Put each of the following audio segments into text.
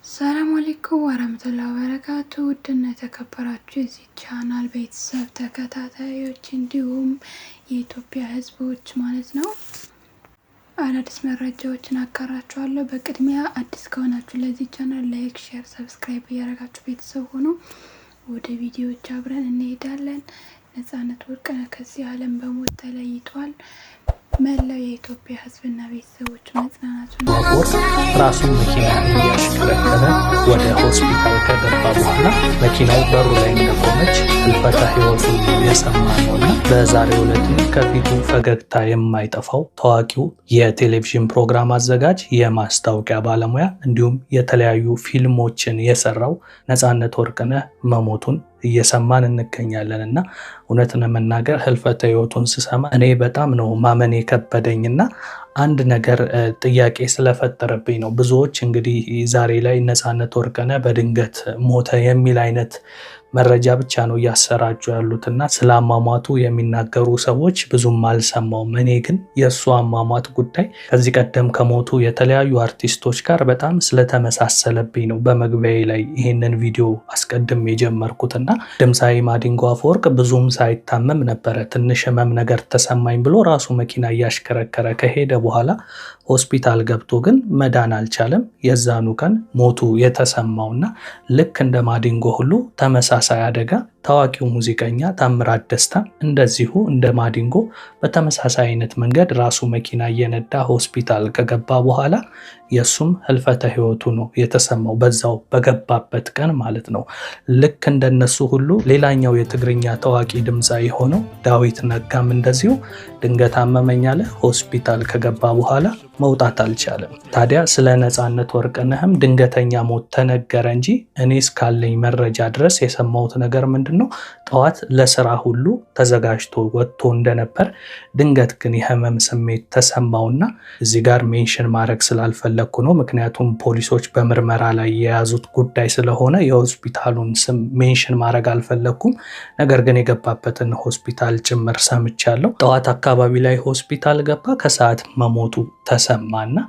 ሰላም አለይኩም ወራህመቱላሂ ወበረካቱ። ውድና የተከበራችሁ የዚህ ቻናል ቤተሰብ ተከታታዮች እንዲሁም የኢትዮጵያ ሕዝቦች ማለት ነው አዳዲስ መረጃዎችን አጋራችኋለሁ። በቅድሚያ አዲስ ከሆናችሁ ለዚህ ቻናል ላይክ፣ ሼር፣ ሰብስክራይብ እያደረጋችሁ ቤተሰብ ሆኖ ወደ ቪዲዮዎች አብረን እንሄዳለን። ነጻነት ወርቅነህ ከዚህ ዓለም በሞት ተለይቷል። መላው የኢትዮጵያ ሕዝብና ቤተሰቦች መጽናናቱን ራሱን መኪና እያሽከረከረ ወደ ሆስፒታል ከገባ በኋላ መኪናው በሩ ላይ እንደቆመች ህልፈተ ህይወቱ የሰማ ነውና በዛሬው ዕለት ከፊቱ ፈገግታ የማይጠፋው ታዋቂው የቴሌቪዥን ፕሮግራም አዘጋጅ፣ የማስታወቂያ ባለሙያ እንዲሁም የተለያዩ ፊልሞችን የሰራው ነጻነት ወርቅነህ መሞቱን እየሰማን እንገኛለን እና እውነትን ለመናገር ህልፈተ ህይወቱን ስሰማ እኔ በጣም ነው ማመን የከበደኝና አንድ ነገር ጥያቄ ስለፈጠረብኝ ነው። ብዙዎች እንግዲህ ዛሬ ላይ ነጻነት ወርቅነህ በድንገት ሞተ የሚል አይነት መረጃ ብቻ ነው እያሰራጩ ያሉትና ስለ አሟሟቱ የሚናገሩ ሰዎች ብዙም አልሰማውም። እኔ ግን የእሱ አሟሟት ጉዳይ ከዚህ ቀደም ከሞቱ የተለያዩ አርቲስቶች ጋር በጣም ስለተመሳሰለብኝ ነው በመግቢያዬ ላይ ይህንን ቪዲዮ አስቀድም የጀመርኩትና ድምፃዊ ማዲንጎ አፈወርቅ ብዙም ሳይታመም ነበረ ትንሽ ህመም ነገር ተሰማኝ ብሎ ራሱ መኪና እያሽከረከረ ከሄደ በኋላ ሆስፒታል ገብቶ ግን መዳን አልቻለም። የዛኑ ቀን ሞቱ የተሰማውና ልክ እንደ ማዲንጎ ሁሉ ተመሳሳይ አደጋ ታዋቂው ሙዚቀኛ ታምራት ደስታ እንደዚሁ እንደ ማዲንጎ በተመሳሳይ አይነት መንገድ ራሱ መኪና እየነዳ ሆስፒታል ከገባ በኋላ የሱም ህልፈተ ህይወቱ ነው የተሰማው በዛው በገባበት ቀን ማለት ነው። ልክ እንደነሱ ሁሉ ሌላኛው የትግርኛ ታዋቂ ድምፃዊ ሆነው ዳዊት ነጋም እንደዚሁ ድንገት አመመኝ አለ። ሆስፒታል ከገባ በኋላ መውጣት አልቻለም። ታዲያ ስለ ነጻነት ወርቅነህም ድንገተኛ ሞት ተነገረ እንጂ እኔ እስካለኝ መረጃ ድረስ የሰማሁት ነገር ምንድነው? ጠዋት ለስራ ሁሉ ተዘጋጅቶ ወጥቶ እንደነበር ድንገት ግን የህመም ስሜት ተሰማውና እዚህ ጋር ሜንሽን ማድረግ ስላልፈለግኩ ነው። ምክንያቱም ፖሊሶች በምርመራ ላይ የያዙት ጉዳይ ስለሆነ የሆስፒታሉን ስም ሜንሽን ማድረግ አልፈለግኩም። ነገር ግን የገባበትን ሆስፒታል ጭምር ሰምቻለሁ። ጠዋት አካባቢ ላይ ሆስፒታል ገባ፣ ከሰዓት መሞቱ ተሰማና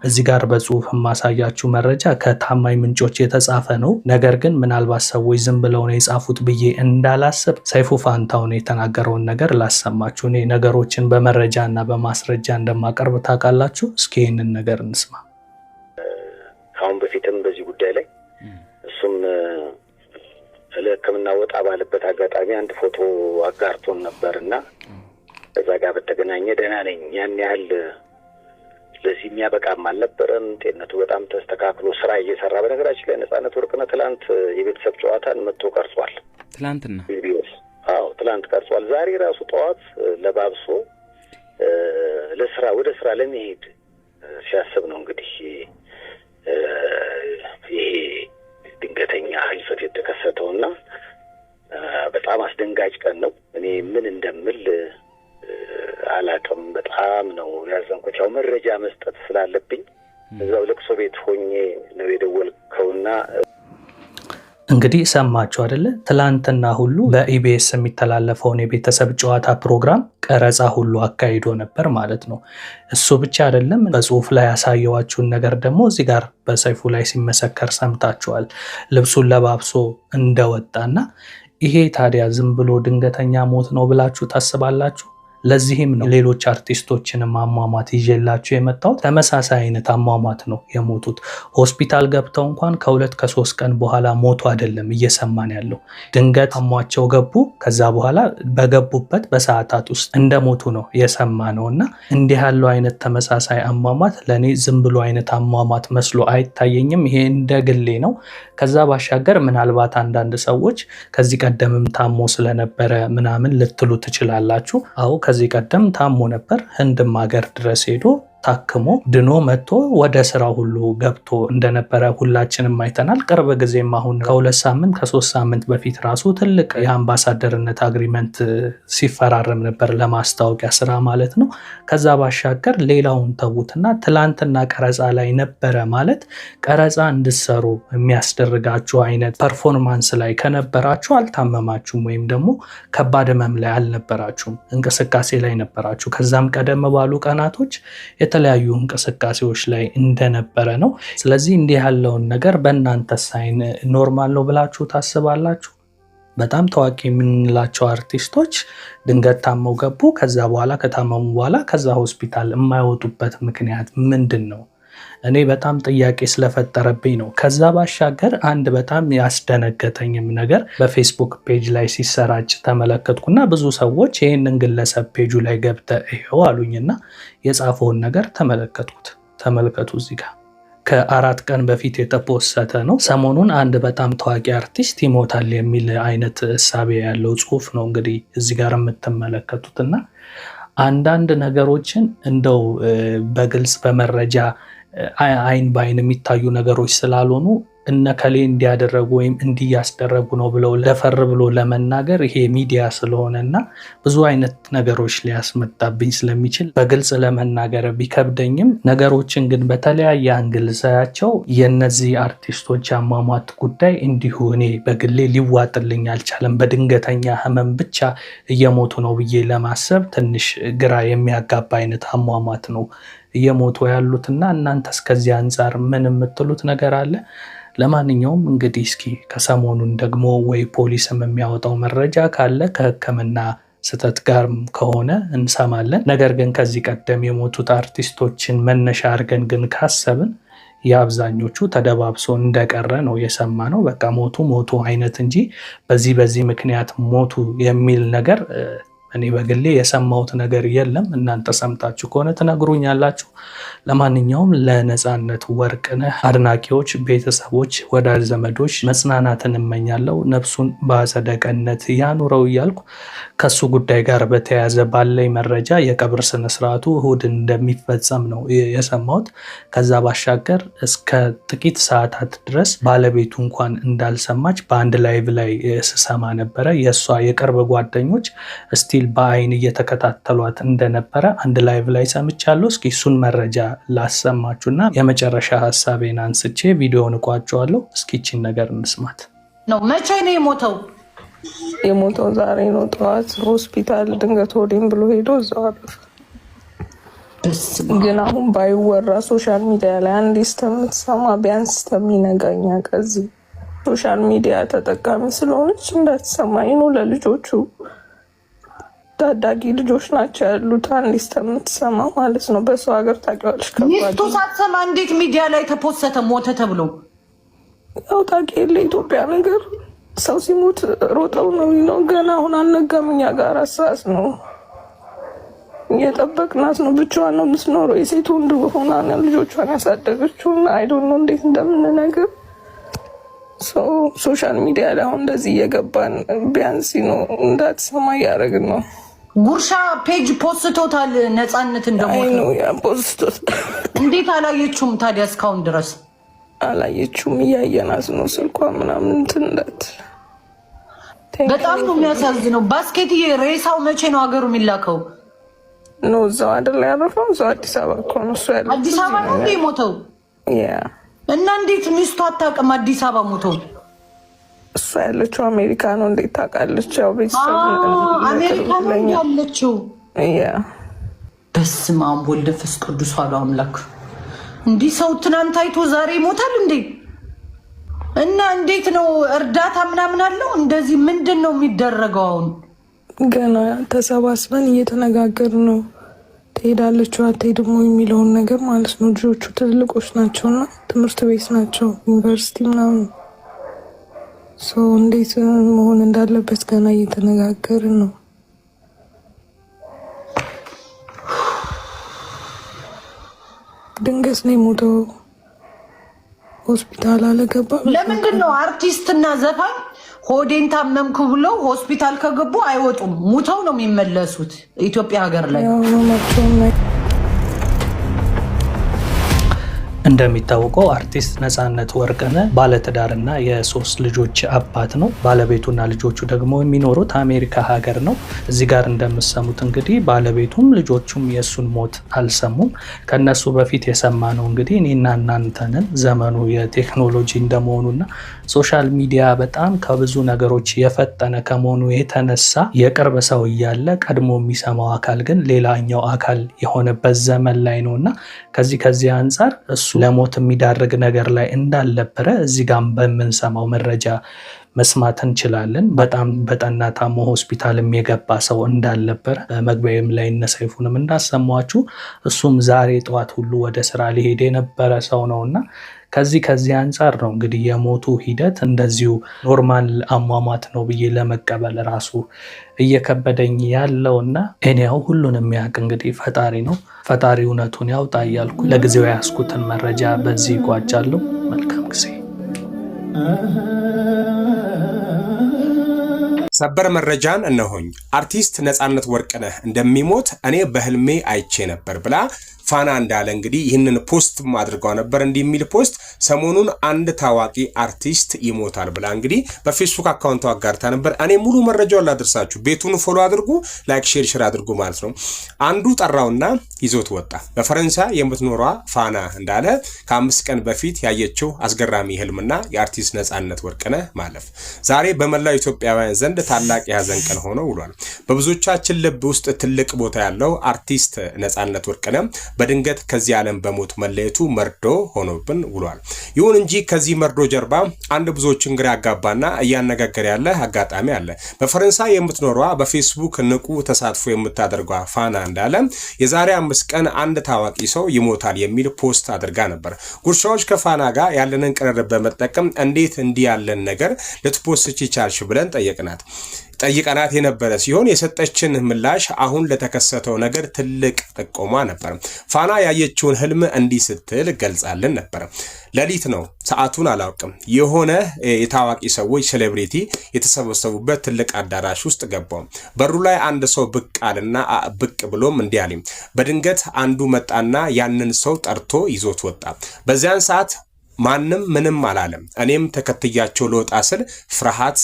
እዚህ ጋር በጽሁፍ የማሳያችሁ መረጃ ከታማኝ ምንጮች የተጻፈ ነው። ነገር ግን ምናልባት ሰዎች ዝም ብለው ነው የጻፉት ብዬ እንዳላስብ ሰይፉ ፋንታሁን የተናገረውን ነገር ላሰማችሁ። እኔ ነገሮችን በመረጃ እና በማስረጃ እንደማቀርብ ታውቃላችሁ። እስኪ ይህንን ነገር እንስማ። ከአሁን በፊትም በዚህ ጉዳይ ላይ እሱም ለሕክምና ወጣ ባለበት አጋጣሚ አንድ ፎቶ አጋርቶን ነበርና እዛ ጋር በተገናኘ ደህና ነኝ ያን ያህል ለዚህ የሚያበቃም አልነበረም። ጤንነቱ በጣም ተስተካክሎ ስራ እየሰራ በነገራችን ላይ ነጻነት ወርቅነህ ትላንት የቤተሰብ ጨዋታን መጥቶ ቀርጿል። ትላንትና ትላንት ቀርጿል። ዛሬ ራሱ ጠዋት ለባብሶ ለስራ ወደ ስራ ለመሄድ ሲያስብ ነው እንግዲህ ይሄ ድንገተኛ ህልፈት የተከሰተውና በጣም አስደንጋጭ ቀን ነው። እኔ ምን እንደምል አላውቅም። በጣም ነው ያዘንኩት። ያው መረጃ መስጠት ስላለብኝ እዛው ለቅሶ ቤት ሆኜ ነው የደወልከውና እንግዲህ ሰማችሁ አይደለ? ትላንትና ሁሉ በኢቢኤስ የሚተላለፈውን የቤተሰብ ጨዋታ ፕሮግራም ቀረጻ ሁሉ አካሂዶ ነበር ማለት ነው። እሱ ብቻ አይደለም፣ በጽሁፍ ላይ ያሳየዋችሁን ነገር ደግሞ እዚህ ጋር በሰይፉ ላይ ሲመሰከር ሰምታችኋል። ልብሱን ለባብሶ እንደወጣና ይሄ ታዲያ ዝም ብሎ ድንገተኛ ሞት ነው ብላችሁ ታስባላችሁ? ለዚህም ነው ሌሎች አርቲስቶችንም አሟሟት ይዤላችሁ የመጣሁት። ተመሳሳይ አይነት አሟሟት ነው የሞቱት። ሆስፒታል ገብተው እንኳን ከ2 ከ3 ቀን በኋላ ሞቱ አይደለም እየሰማን ያለው። ድንገት አሟቸው ገቡ። ከዛ በኋላ በገቡበት በሰዓታት ውስጥ እንደሞቱ ነው የሰማ ነው። እና እንዲህ ያለው አይነት ተመሳሳይ አሟሟት ለእኔ ዝም ብሎ አይነት አሟሟት መስሎ አይታየኝም። ይሄ እንደ ግሌ ነው። ከዛ ባሻገር ምናልባት አንዳንድ ሰዎች ከዚህ ቀደምም ታሞ ስለነበረ ምናምን ልትሉ ትችላላችሁ። አዎ ከዚህ ቀደም ታሞ ነበር። ህንድም ሀገር ድረስ ሄዶ ታክሞ ድኖ መጥቶ ወደ ስራ ሁሉ ገብቶ እንደነበረ ሁላችንም አይተናል። ቅርብ ጊዜም አሁን ከ2 ሳምንት ከ3 ሳምንት በፊት ራሱ ትልቅ የአምባሳደርነት አግሪመንት ሲፈራረም ነበር ለማስታወቂያ ስራ ማለት ነው። ከዛ ባሻገር ሌላውን ተዉትና ትላንትና ቀረጻ ላይ ነበረ ማለት ቀረጻ እንድትሰሩ የሚያስደርጋችሁ አይነት ፐርፎርማንስ ላይ ከነበራችሁ አልታመማችሁም፣ ወይም ደግሞ ከባድ ህመም ላይ አልነበራችሁም፣ እንቅስቃሴ ላይ ነበራችሁ። ከዛም ቀደም ባሉ ቀናቶች በተለያዩ እንቅስቃሴዎች ላይ እንደነበረ ነው። ስለዚህ እንዲህ ያለውን ነገር በእናንተ ሳይን ኖርማል ነው ብላችሁ ታስባላችሁ? በጣም ታዋቂ የምንላቸው አርቲስቶች ድንገት ታመው ገቡ። ከዛ በኋላ ከታመሙ በኋላ ከዛ ሆስፒታል የማይወጡበት ምክንያት ምንድን ነው? እኔ በጣም ጥያቄ ስለፈጠረብኝ ነው። ከዛ ባሻገር አንድ በጣም ያስደነገጠኝም ነገር በፌስቡክ ፔጅ ላይ ሲሰራጭ ተመለከትኩና ብዙ ሰዎች ይህንን ግለሰብ ፔጁ ላይ ገብተህ ይኸው አሉኝና የጻፈውን ነገር ተመለከትኩት። ተመልከቱ እዚህ ጋር ከ4 ቀን በፊት የተፖሰተ ነው። ሰሞኑን አንድ በጣም ታዋቂ አርቲስት ይሞታል የሚል አይነት እሳቤ ያለው ጽሁፍ ነው እንግዲህ እዚህ ጋር የምትመለከቱትና አንዳንድ ነገሮችን እንደው በግልጽ በመረጃ አይን በአይን የሚታዩ ነገሮች ስላልሆኑ እነከሌ እንዲያደረጉ ወይም እንዲያስደረጉ ነው ብለው ለፈር ብሎ ለመናገር ይሄ ሚዲያ ስለሆነና ብዙ አይነት ነገሮች ሊያስመጣብኝ ስለሚችል በግልጽ ለመናገር ቢከብደኝም ነገሮችን ግን በተለያየ አንግል ሳያቸው የነዚህ አርቲስቶች አሟሟት ጉዳይ እንዲሁ እኔ በግሌ ሊዋጥልኝ አልቻለም። በድንገተኛ ህመም ብቻ እየሞቱ ነው ብዬ ለማሰብ ትንሽ ግራ የሚያጋባ አይነት አሟሟት ነው እየሞቱ ያሉትና እናንተ እስከዚህ አንጻር ምን የምትሉት ነገር አለ? ለማንኛውም እንግዲህ እስኪ ከሰሞኑን ደግሞ ወይ ፖሊስም የሚያወጣው መረጃ ካለ ከሕክምና ስህተት ጋር ከሆነ እንሰማለን። ነገር ግን ከዚህ ቀደም የሞቱት አርቲስቶችን መነሻ አድርገን ግን ካሰብን የአብዛኞቹ ተደባብሶ እንደቀረ ነው የሰማነው። በቃ ሞቱ አይነት እንጂ በዚህ ምክንያት ሞቱ የሚል ነገር እኔ በግሌ የሰማሁት ነገር የለም። እናንተ ሰምታችሁ ከሆነ ትነግሩኛላችሁ። ለማንኛውም ለነፃነት ወርቅነህ አድናቂዎች፣ ቤተሰቦች፣ ወዳጅ ዘመዶች መጽናናትን እመኛለሁ። ነፍሱን በአጸደ ገነት ያኑረው እያልኩ ከሱ ጉዳይ ጋር በተያያዘ ባለኝ መረጃ የቀብር ስነስርዓቱ እሁድ እንደሚፈጸም ነው የሰማሁት። ከዛ ባሻገር እስከ ጥቂት ሰዓታት ድረስ ባለቤቱ እንኳን እንዳልሰማች በአንድ ላይቭ ላይ ስሰማ ነበረ። የእሷ የቅርብ ጓደኞች እስቲ በአይን እየተከታተሏት እንደነበረ አንድ ላይቭ ላይ ሰምቻለሁ። እስኪ እሱን መረጃ ላሰማችሁና የመጨረሻ ሀሳቤን አንስቼ ቪዲዮውን እቋጨዋለሁ። እስኪ ይችን ነገር እንስማት። ነው መቼ ነው የሞተው? የሞተው ዛሬ ነው ጠዋት ሆስፒታል ድንገት ሆዴን ብሎ ሄዶ እዛው አረፈ። ግን አሁን ባይወራ ሶሻል ሚዲያ ላይ አንዴ እስከምትሰማ ቢያንስ እስከሚነጋኛ ከዚህ ሶሻል ሚዲያ ተጠቃሚ ስለሆነች እንዳትሰማኝ ነው። ለልጆቹ ታዳጊ ልጆች ናቸው ያሉት። አንዴ እስከምትሰማ ማለት ነው። በሰው ሀገር ታውቂዋለሽ። ሚስቱ ሳትሰማ እንዴት ሚዲያ ላይ ተፖሰተ ሞተ ተብሎ? ያው ታውቂ የለ ኢትዮጵያ ነገር ሰው ሲሞት ሮጠው ነው ነው። ገና አሁን አልነጋም። እኛ ጋር አሳስ ነው እየጠበቅናት ነው። ብቻዋን ነው የምትኖረው። የሴት ወንድ ሆና ልጆቿን ያሳደገችው እና አይ ዶንት ኖ እንዴት እንደምንነግር ሶሻል ሚዲያ ላይ አሁን እንደዚህ እየገባን ቢያንስ ነው እንዳትሰማ እያደረግን ነው። ጉርሻ ፔጅ ፖስቶታል ነፃነት እንደሞተ ነው ያ ፖስቶት። እንዴት አላየችውም ታዲያ? እስካሁን ድረስ አላየችውም። እያየናት ነው ስልኳ ምናምን እንትን እንዳትል። በጣም ነው የሚያሳዝነው። ባስኬት ሬሳው መቼ ነው ሀገሩ የሚላከው? ነው እዛው አይደል ያረፈው? እዛው አዲስ አበባ እኮ ነው እሱ ያለው። አዲስ አበባ ነው የሞተው? ያ እና እንዴት ሚስቱ አታውቅም አዲስ አበባ ሞተው? እሷ ያለችው አሜሪካ ነው። እንዴት ታውቃለች? ያው ቤተሰብ አሜሪካ ነው ያለችው። ያ በስመ አብ ወወልድ ወመንፈስ ቅዱስ አሐዱ አምላክ። እንዲህ ሰው ትናንት አይቶ ዛሬ ይሞታል እንዴ? እና እንዴት ነው እርዳታ ምናምን አለው? እንደዚህ ምንድን ነው የሚደረገው? አሁን ገና ተሰባስበን እየተነጋገርን ነው። ትሄዳለች አትሄድም የሚለውን ነገር ማለት ነው። ልጆቹ ትልልቆች ናቸውና ትምህርት ቤት ናቸው፣ ዩኒቨርሲቲ ምናምን። እንዴት መሆን እንዳለበት ገና እየተነጋገርን ነው። ድንገት ነው የሞተው። ሆስፒታል አለገባ። ለምንድን ነው አርቲስትና ዘፋኝ ሆዴን ታመምኩ ብለው ሆስፒታል ከገቡ አይወጡም? ሙተው ነው የሚመለሱት። ኢትዮጵያ ሀገር ላይ እንደሚታወቀው አርቲስት ነጻነት ወርቅነህ ባለትዳርና የሶስት ልጆች አባት ነው። ባለቤቱና ልጆቹ ደግሞ የሚኖሩት አሜሪካ ሀገር ነው። እዚህ ጋር እንደምሰሙት እንግዲህ ባለቤቱም ልጆቹም የእሱን ሞት አልሰሙም። ከነሱ በፊት የሰማነው እንግዲህ እኔና እናንተንን ዘመኑ የቴክኖሎጂ እንደመሆኑና ሶሻል ሚዲያ በጣም ከብዙ ነገሮች የፈጠነ ከመሆኑ የተነሳ የቅርብ ሰው እያለ ቀድሞ የሚሰማው አካል ግን ሌላኛው አካል የሆነበት ዘመን ላይ ነውና ከዚህ አንጻር እሱ ለሞት የሚዳርግ ነገር ላይ እንዳልነበረ እዚህ ጋር በምንሰማው መረጃ መስማት እንችላለን። በጣም በጠና ታሞ ሆስፒታልም የገባ ሰው እንዳልነበረ መግቢያም ላይ እነ ሰይፉንም እንዳሰማችሁ እሱም ዛሬ ጠዋት ሁሉ ወደ ስራ ሊሄድ የነበረ ሰው ነውና ከዚህ አንጻር ነው እንግዲህ የሞቱ ሂደት እንደዚሁ ኖርማል አሟሟት ነው ብዬ ለመቀበል ራሱ እየከበደኝ ያለውና እኔው ሁሉንም ያውቅ እንግዲህ ፈጣሪ ነው። ፈጣሪ እውነቱን ያውጣ እያልኩ ለጊዜው ያስኩትን መረጃ በዚህ ይጓጫለሁ። መልካም ጊዜ። ሰበር መረጃን እነሆኝ። አርቲስት ነጻነት ወርቅነህ እንደሚሞት እኔ በህልሜ አይቼ ነበር ብላ ፋና እንዳለ እንግዲህ ይህንን ፖስት አድርገው ነበር። እንዲህ የሚል ፖስት ሰሞኑን አንድ ታዋቂ አርቲስት ይሞታል ብላ እንግዲህ በፌስቡክ አካውንቷ አጋርታ ነበር። እኔ ሙሉ መረጃውን ላደርሳችሁ። ቤቱን ፎሎ አድርጉ፣ ላይክ፣ ሼር አድርጉ ማለት ነው። አንዱ ጠራውና ይዞት ወጣ። በፈረንሳይ የምትኖሯ ፋና እንዳለ ከ5 ቀን በፊት ያየችው አስገራሚ ህልምና የአርቲስት ነጻነት ወርቅነህ ማለፍ ዛሬ በመላው ኢትዮጵያውያን ዘንድ ታላቅ የሀዘን ቀን ሆኖ ውሏል። በብዙዎቻችን ልብ ውስጥ ትልቅ ቦታ ያለው አርቲስት ነጻነት ወርቅነህ በድንገት ከዚህ ዓለም በሞት መለየቱ መርዶ ሆኖብን ውሏል። ይሁን እንጂ ከዚህ መርዶ ጀርባ አንድ ብዙዎችን ግራ ያጋባና እያነጋገረ ያለ አጋጣሚ አለ። በፈረንሳይ የምትኖሯ በፌስቡክ ንቁ ተሳትፎ የምታደርጓ ፋና እንዳለ የዛሬ 5 ቀን አንድ ታዋቂ ሰው ይሞታል የሚል ፖስት አድርጋ ነበር። ጉርሻዎች ከፋና ጋር ያለንን ቅርርብ በመጠቀም እንዴት እንዲህ ያለን ነገር ልትፖስች ይቻልሽ ብለን ጠይቀናት የነበረ ሲሆን የሰጠችን ምላሽ አሁን ለተከሰተው ነገር ትልቅ ጥቆማ ነበር። ፋና ያየችውን ህልም እንዲህ ስትል ገልጻልን ነበር። ሌሊት ነው፣ ሰዓቱን አላውቅም። የሆነ የታዋቂ ሰዎች ሴሌብሪቲ የተሰበሰቡበት ትልቅ አዳራሽ ውስጥ ገባው። በሩ ላይ አንድ ሰው ብቅ አለና ብቅ ብሎም እንዲህ አለኝ። በድንገት አንዱ መጣና ያንን ሰው ጠርቶ ይዞት ወጣ። በዚያን ሰዓት ማንም ምንም አላለም። እኔም ተከትያቸው ልወጣ ስል ፍርሃት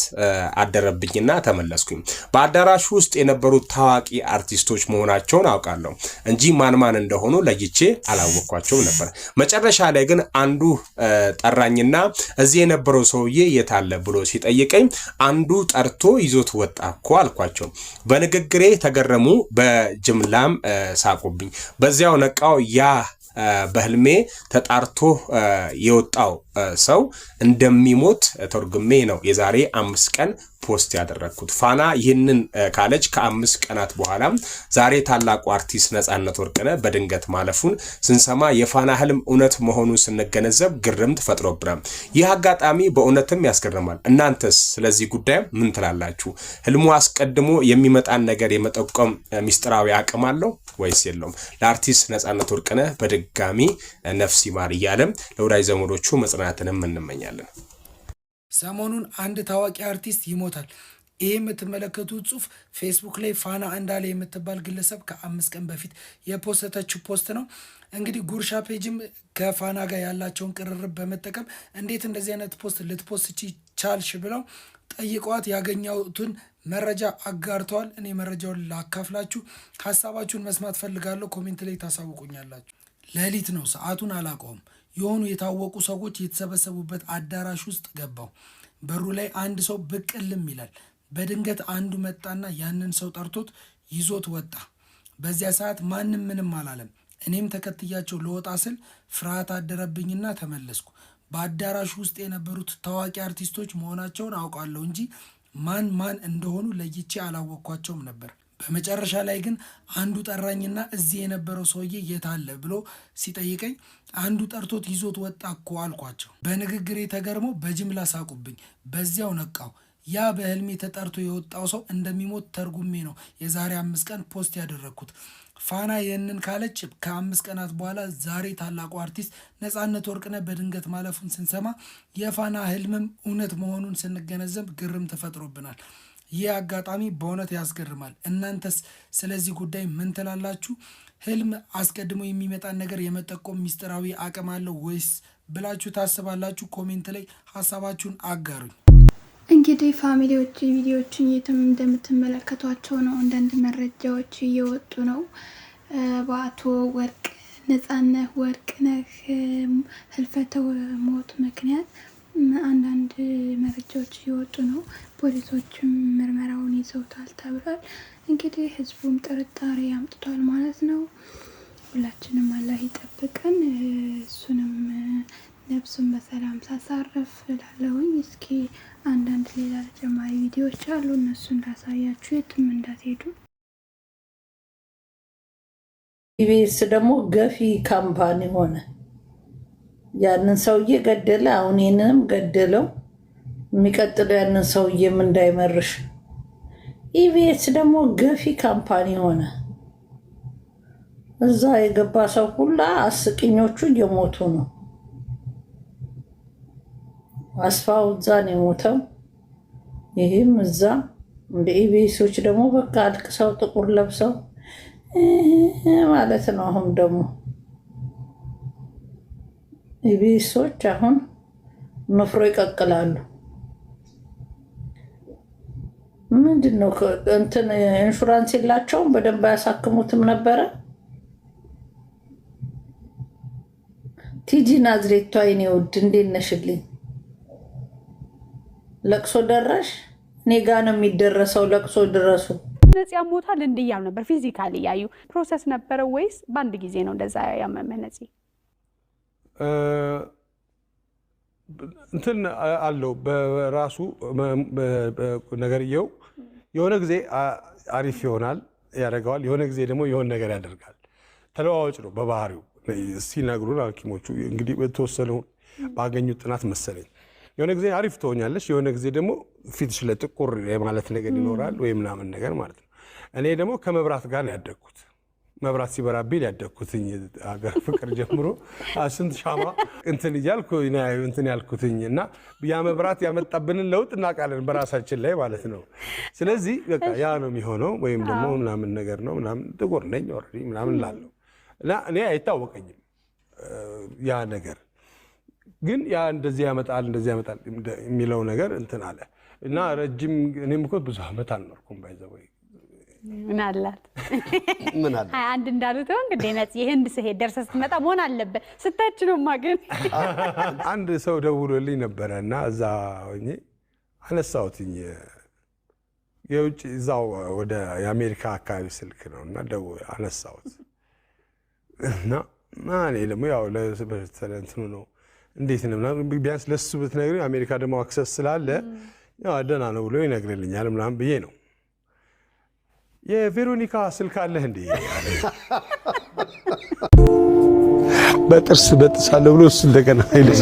አደረብኝና ተመለስኩኝ። በአዳራሹ ውስጥ የነበሩት ታዋቂ አርቲስቶች መሆናቸውን አውቃለሁ እንጂ ማን እንደሆኑ ለይቼ አላወቅኳቸውም ነበር። መጨረሻ ላይ ግን አንዱ ጠራኝና እዚህ የነበረው ሰውዬ የታለ ብሎ ሲጠይቀኝ አንዱ ጠርቶ ይዞት ወጣ እኮ አልኳቸው። በንግግሬ ተገረሙ፣ በጅምላም ሳቁብኝ። በዚያው ነቃው። ያ በህልሜ ተጣርቶ የወጣው ሰው እንደሚሞት ተርጉሜ ነው የዛሬ 5 ቀን ፖስት ያደረኩት። ፋና ይህንን ካለች ከ5 ቀናት በኋላ ዛሬ ታላቁ አርቲስት ነጻነት ወርቅነህ በድንገት ማለፉን ስንሰማ የፋና ህልም እውነት መሆኑን ስንገነዘብ ግርምት ፈጥሮብናል። ይህ አጋጣሚ በእውነትም ያስገርማል። እናንተስ ስለዚህ ጉዳይ ምን ትላላችሁ? ህልሙ አስቀድሞ የሚመጣን ነገር የመጠቆም ሚስጥራዊ አቅም አለው ወይስ የለውም? ለአርቲስት ነጻነት ወርቅነህ በድጋሚ ነፍስ ይማር እያለም ለወዳጅ ዘመዶቹ መጽናናትንም እንመኛለን። ሰሞኑን አንድ ታዋቂ አርቲስት ይሞታል። ይህ የምትመለከቱት ጽሁፍ ፌስቡክ ላይ ፋና እንዳለ የምትባል ግለሰብ ከ5 ቀን በፊት የፖስተችው ፖስት ነው። እንግዲህ ጉርሻ ፔጅም ከፋና ጋር ያላቸውን ቅርርብ በመጠቀም እንዴት እንደዚህ አይነት ፖስት ልትፖስች ቻልሽ ብለው ጠይቀዋት ያገኘሁትን መረጃ አጋርተዋል። እኔ መረጃውን ላካፍላችሁ፣ ሀሳባችሁን መስማት ፈልጋለሁ። ኮሜንት ላይ ታሳውቁኛላችሁ። ሌሊት ነው፣ ሰዓቱን አላውቀውም። የሆኑ የታወቁ ሰዎች የተሰበሰቡበት አዳራሽ ውስጥ ገባው። በሩ ላይ አንድ ሰው ብቅልም ይላል። በድንገት አንዱ መጣና ያንን ሰው ጠርቶት ይዞት ወጣ። በዚያ ሰዓት ማንም ምንም አላለም። እኔም ተከትያቸው ልወጣ ስል ፍርሃት አደረብኝና ተመለስኩ። በአዳራሹ ውስጥ የነበሩት ታዋቂ አርቲስቶች መሆናቸውን አውቃለሁ እንጂ ማን እንደሆኑ ለይቼ አላወቅኳቸውም ነበር። በመጨረሻ ላይ ግን አንዱ ጠራኝና እዚህ የነበረው ሰውዬ የታለ ብሎ ሲጠይቀኝ አንዱ ጠርቶት ይዞት ወጣ እኮ አልኳቸው። በንግግሬ ተገርሞ በጅምላ ሳቁብኝ። በዚያው ነቃው። ያ በህልሜ ተጠርቶ የወጣው ሰው እንደሚሞት ተርጉሜ ነው የዛሬ 5 ቀን ፖስት ያደረግኩት። ፋና ይህንን ካለች ከ5 ቀናት በኋላ ዛሬ ታላቁ አርቲስት ነጻነት ወርቅነህ በድንገት ማለፉን ስንሰማ የፋና ህልምም እውነት መሆኑን ስንገነዘብ ግርም ተፈጥሮብናል። ይህ አጋጣሚ በእውነት ያስገርማል። እናንተስ ስለዚህ ጉዳይ ምን ትላላችሁ? ህልም አስቀድሞ የሚመጣን ነገር የመጠቆም ሚስጥራዊ አቅም አለው ወይስ ብላችሁ ታስባላችሁ? ኮሜንት ላይ ሀሳባችሁን አጋሩኝ። እንግዲህ ፋሚሊዎች ቪዲዮዎችን የትም እንደምትመለከቷቸው ነው። አንዳንድ መረጃዎች እየወጡ ነው። በአቶ ነጻነት ወርቅነህ ህልፈተ ሞት ምክንያት አንዳንድ መረጃዎች እየወጡ ነው። ፖሊሶችም ምርመራውን ይዘውታል ተብሏል። እንግዲህ ህዝቡም ጥርጣሬ አምጥቷል ማለት ነው። ሁላችንም አላህ ይጠብቀን፣ እሱንም ነፍሱን በሰላም ሳሳረፍ እላለሁኝ። እስኪ አንዳንድ ሌላ ተጨማሪ ቪዲዮዎች አሉ፣ እነሱን ላሳያችሁ፣ የትም እንዳትሄዱ። ኢቢኤስ ደግሞ ገፊ ካምፓኒ ሆነ። ያንን ሰውዬ ገደለ፣ አሁን ይህንንም ገደለው። የሚቀጥለው ያንን ሰውዬም እንዳይመርሽ። ኢቢኤስ ደግሞ ገፊ ካምፓኒ ሆነ። እዛ የገባ ሰው ሁላ አስቂኞቹ እየሞቱ ነው። አስፋው እዛ ነው የሞተው፣ ይህም እዛ። እንደ ኢቢኤሶች ደግሞ በቃ አልቅሰው ጥቁር ለብሰው ማለት ነው። አሁን ደግሞ ኢቢኤሶች አሁን መፍሮ ይቀቅላሉ። ምንድን ነው እንትን ኢንሹራንስ የላቸውም፣ በደንብ አያሳክሙትም ነበረ። ቲጂ ናዝሬቷ የኔ ውድ እንዴት ነሽልኝ? ለቅሶ ደረሽ? እኔ ጋ ነው የሚደረሰው። ለቅሶ ድረሱ። ነፂ ያሞታል እንዲያሉ ነበር። ፊዚካሊ ያዩ ፕሮሰስ ነበረ ወይስ በአንድ ጊዜ ነው እንደዛ ያመመህ? ነፂ እንትን አለው በራሱ ነገርየው። የሆነ ጊዜ አሪፍ ይሆናል ያደርገዋል፣ የሆነ ጊዜ ደግሞ የሆነ ነገር ያደርጋል። ተለዋዋጭ ነው በባህሪው ሲነግሩን ሐኪሞቹ እንግዲህ በተወሰነውን ባገኙት ጥናት መሰለኝ። የሆነ ጊዜ አሪፍ ትሆኛለሽ፣ የሆነ ጊዜ ደግሞ ፊትሽ ላይ ጥቁር የማለት ነገር ይኖራል ወይ ምናምን ነገር ማለት ነው። እኔ ደግሞ ከመብራት ጋር ነው ያደግኩት። መብራት ሲበራብኝ ያደግኩትኝ ሀገር ፍቅር ጀምሮ ስንት ሻማ እንትን እያልኩ እንትን ያልኩትኝ እና ያ መብራት ያመጣብንን ለውጥ እናውቃለን በራሳችን ላይ ማለት ነው። ስለዚህ በቃ ያ ነው የሚሆነው፣ ወይም ደግሞ ምናምን ነገር ነው ምናምን ጥቁር ነኝ ኦልሬዲ ምናምን ላለው እና እኔ አይታወቀኝም ያ ነገር። ግን ያ እንደዚህ ያመጣል እንደዚህ ያመጣል የሚለው ነገር እንትን አለ እና ረጅም እኔም እኮ ብዙ ዓመት አልኖርኩም ባይዘው ምን አላት ምን አለ አንድ እንዳሉት እንግዲህ ነፂ የህንድ ስሄድ ደርሰህ ስትመጣ መሆን አለበት ስታች ነው ማገን አንድ ሰው ደውሎልኝ ነበረ እና እዛ ሆኜ አነሳሁትኝ። የውጭ እዛው ወደ የአሜሪካ አካባቢ ስልክ ነው እና አነሳሁት እና እኔ ደግሞ ያው ለእንትኑ ነው እንዴት ነው ምናምን ቢያንስ ለሱ ብትነግሪኝ አሜሪካ ደግሞ አክሰስ ስላለ ያው ደህና ነው ብሎ ይነግርልኛል ምናምን ብዬ ነው። የቬሮኒካ ስልክ አለህ እንዴ? በጥርስ በጥሳለሁ ብሎ እሱ እንደገና አይልስ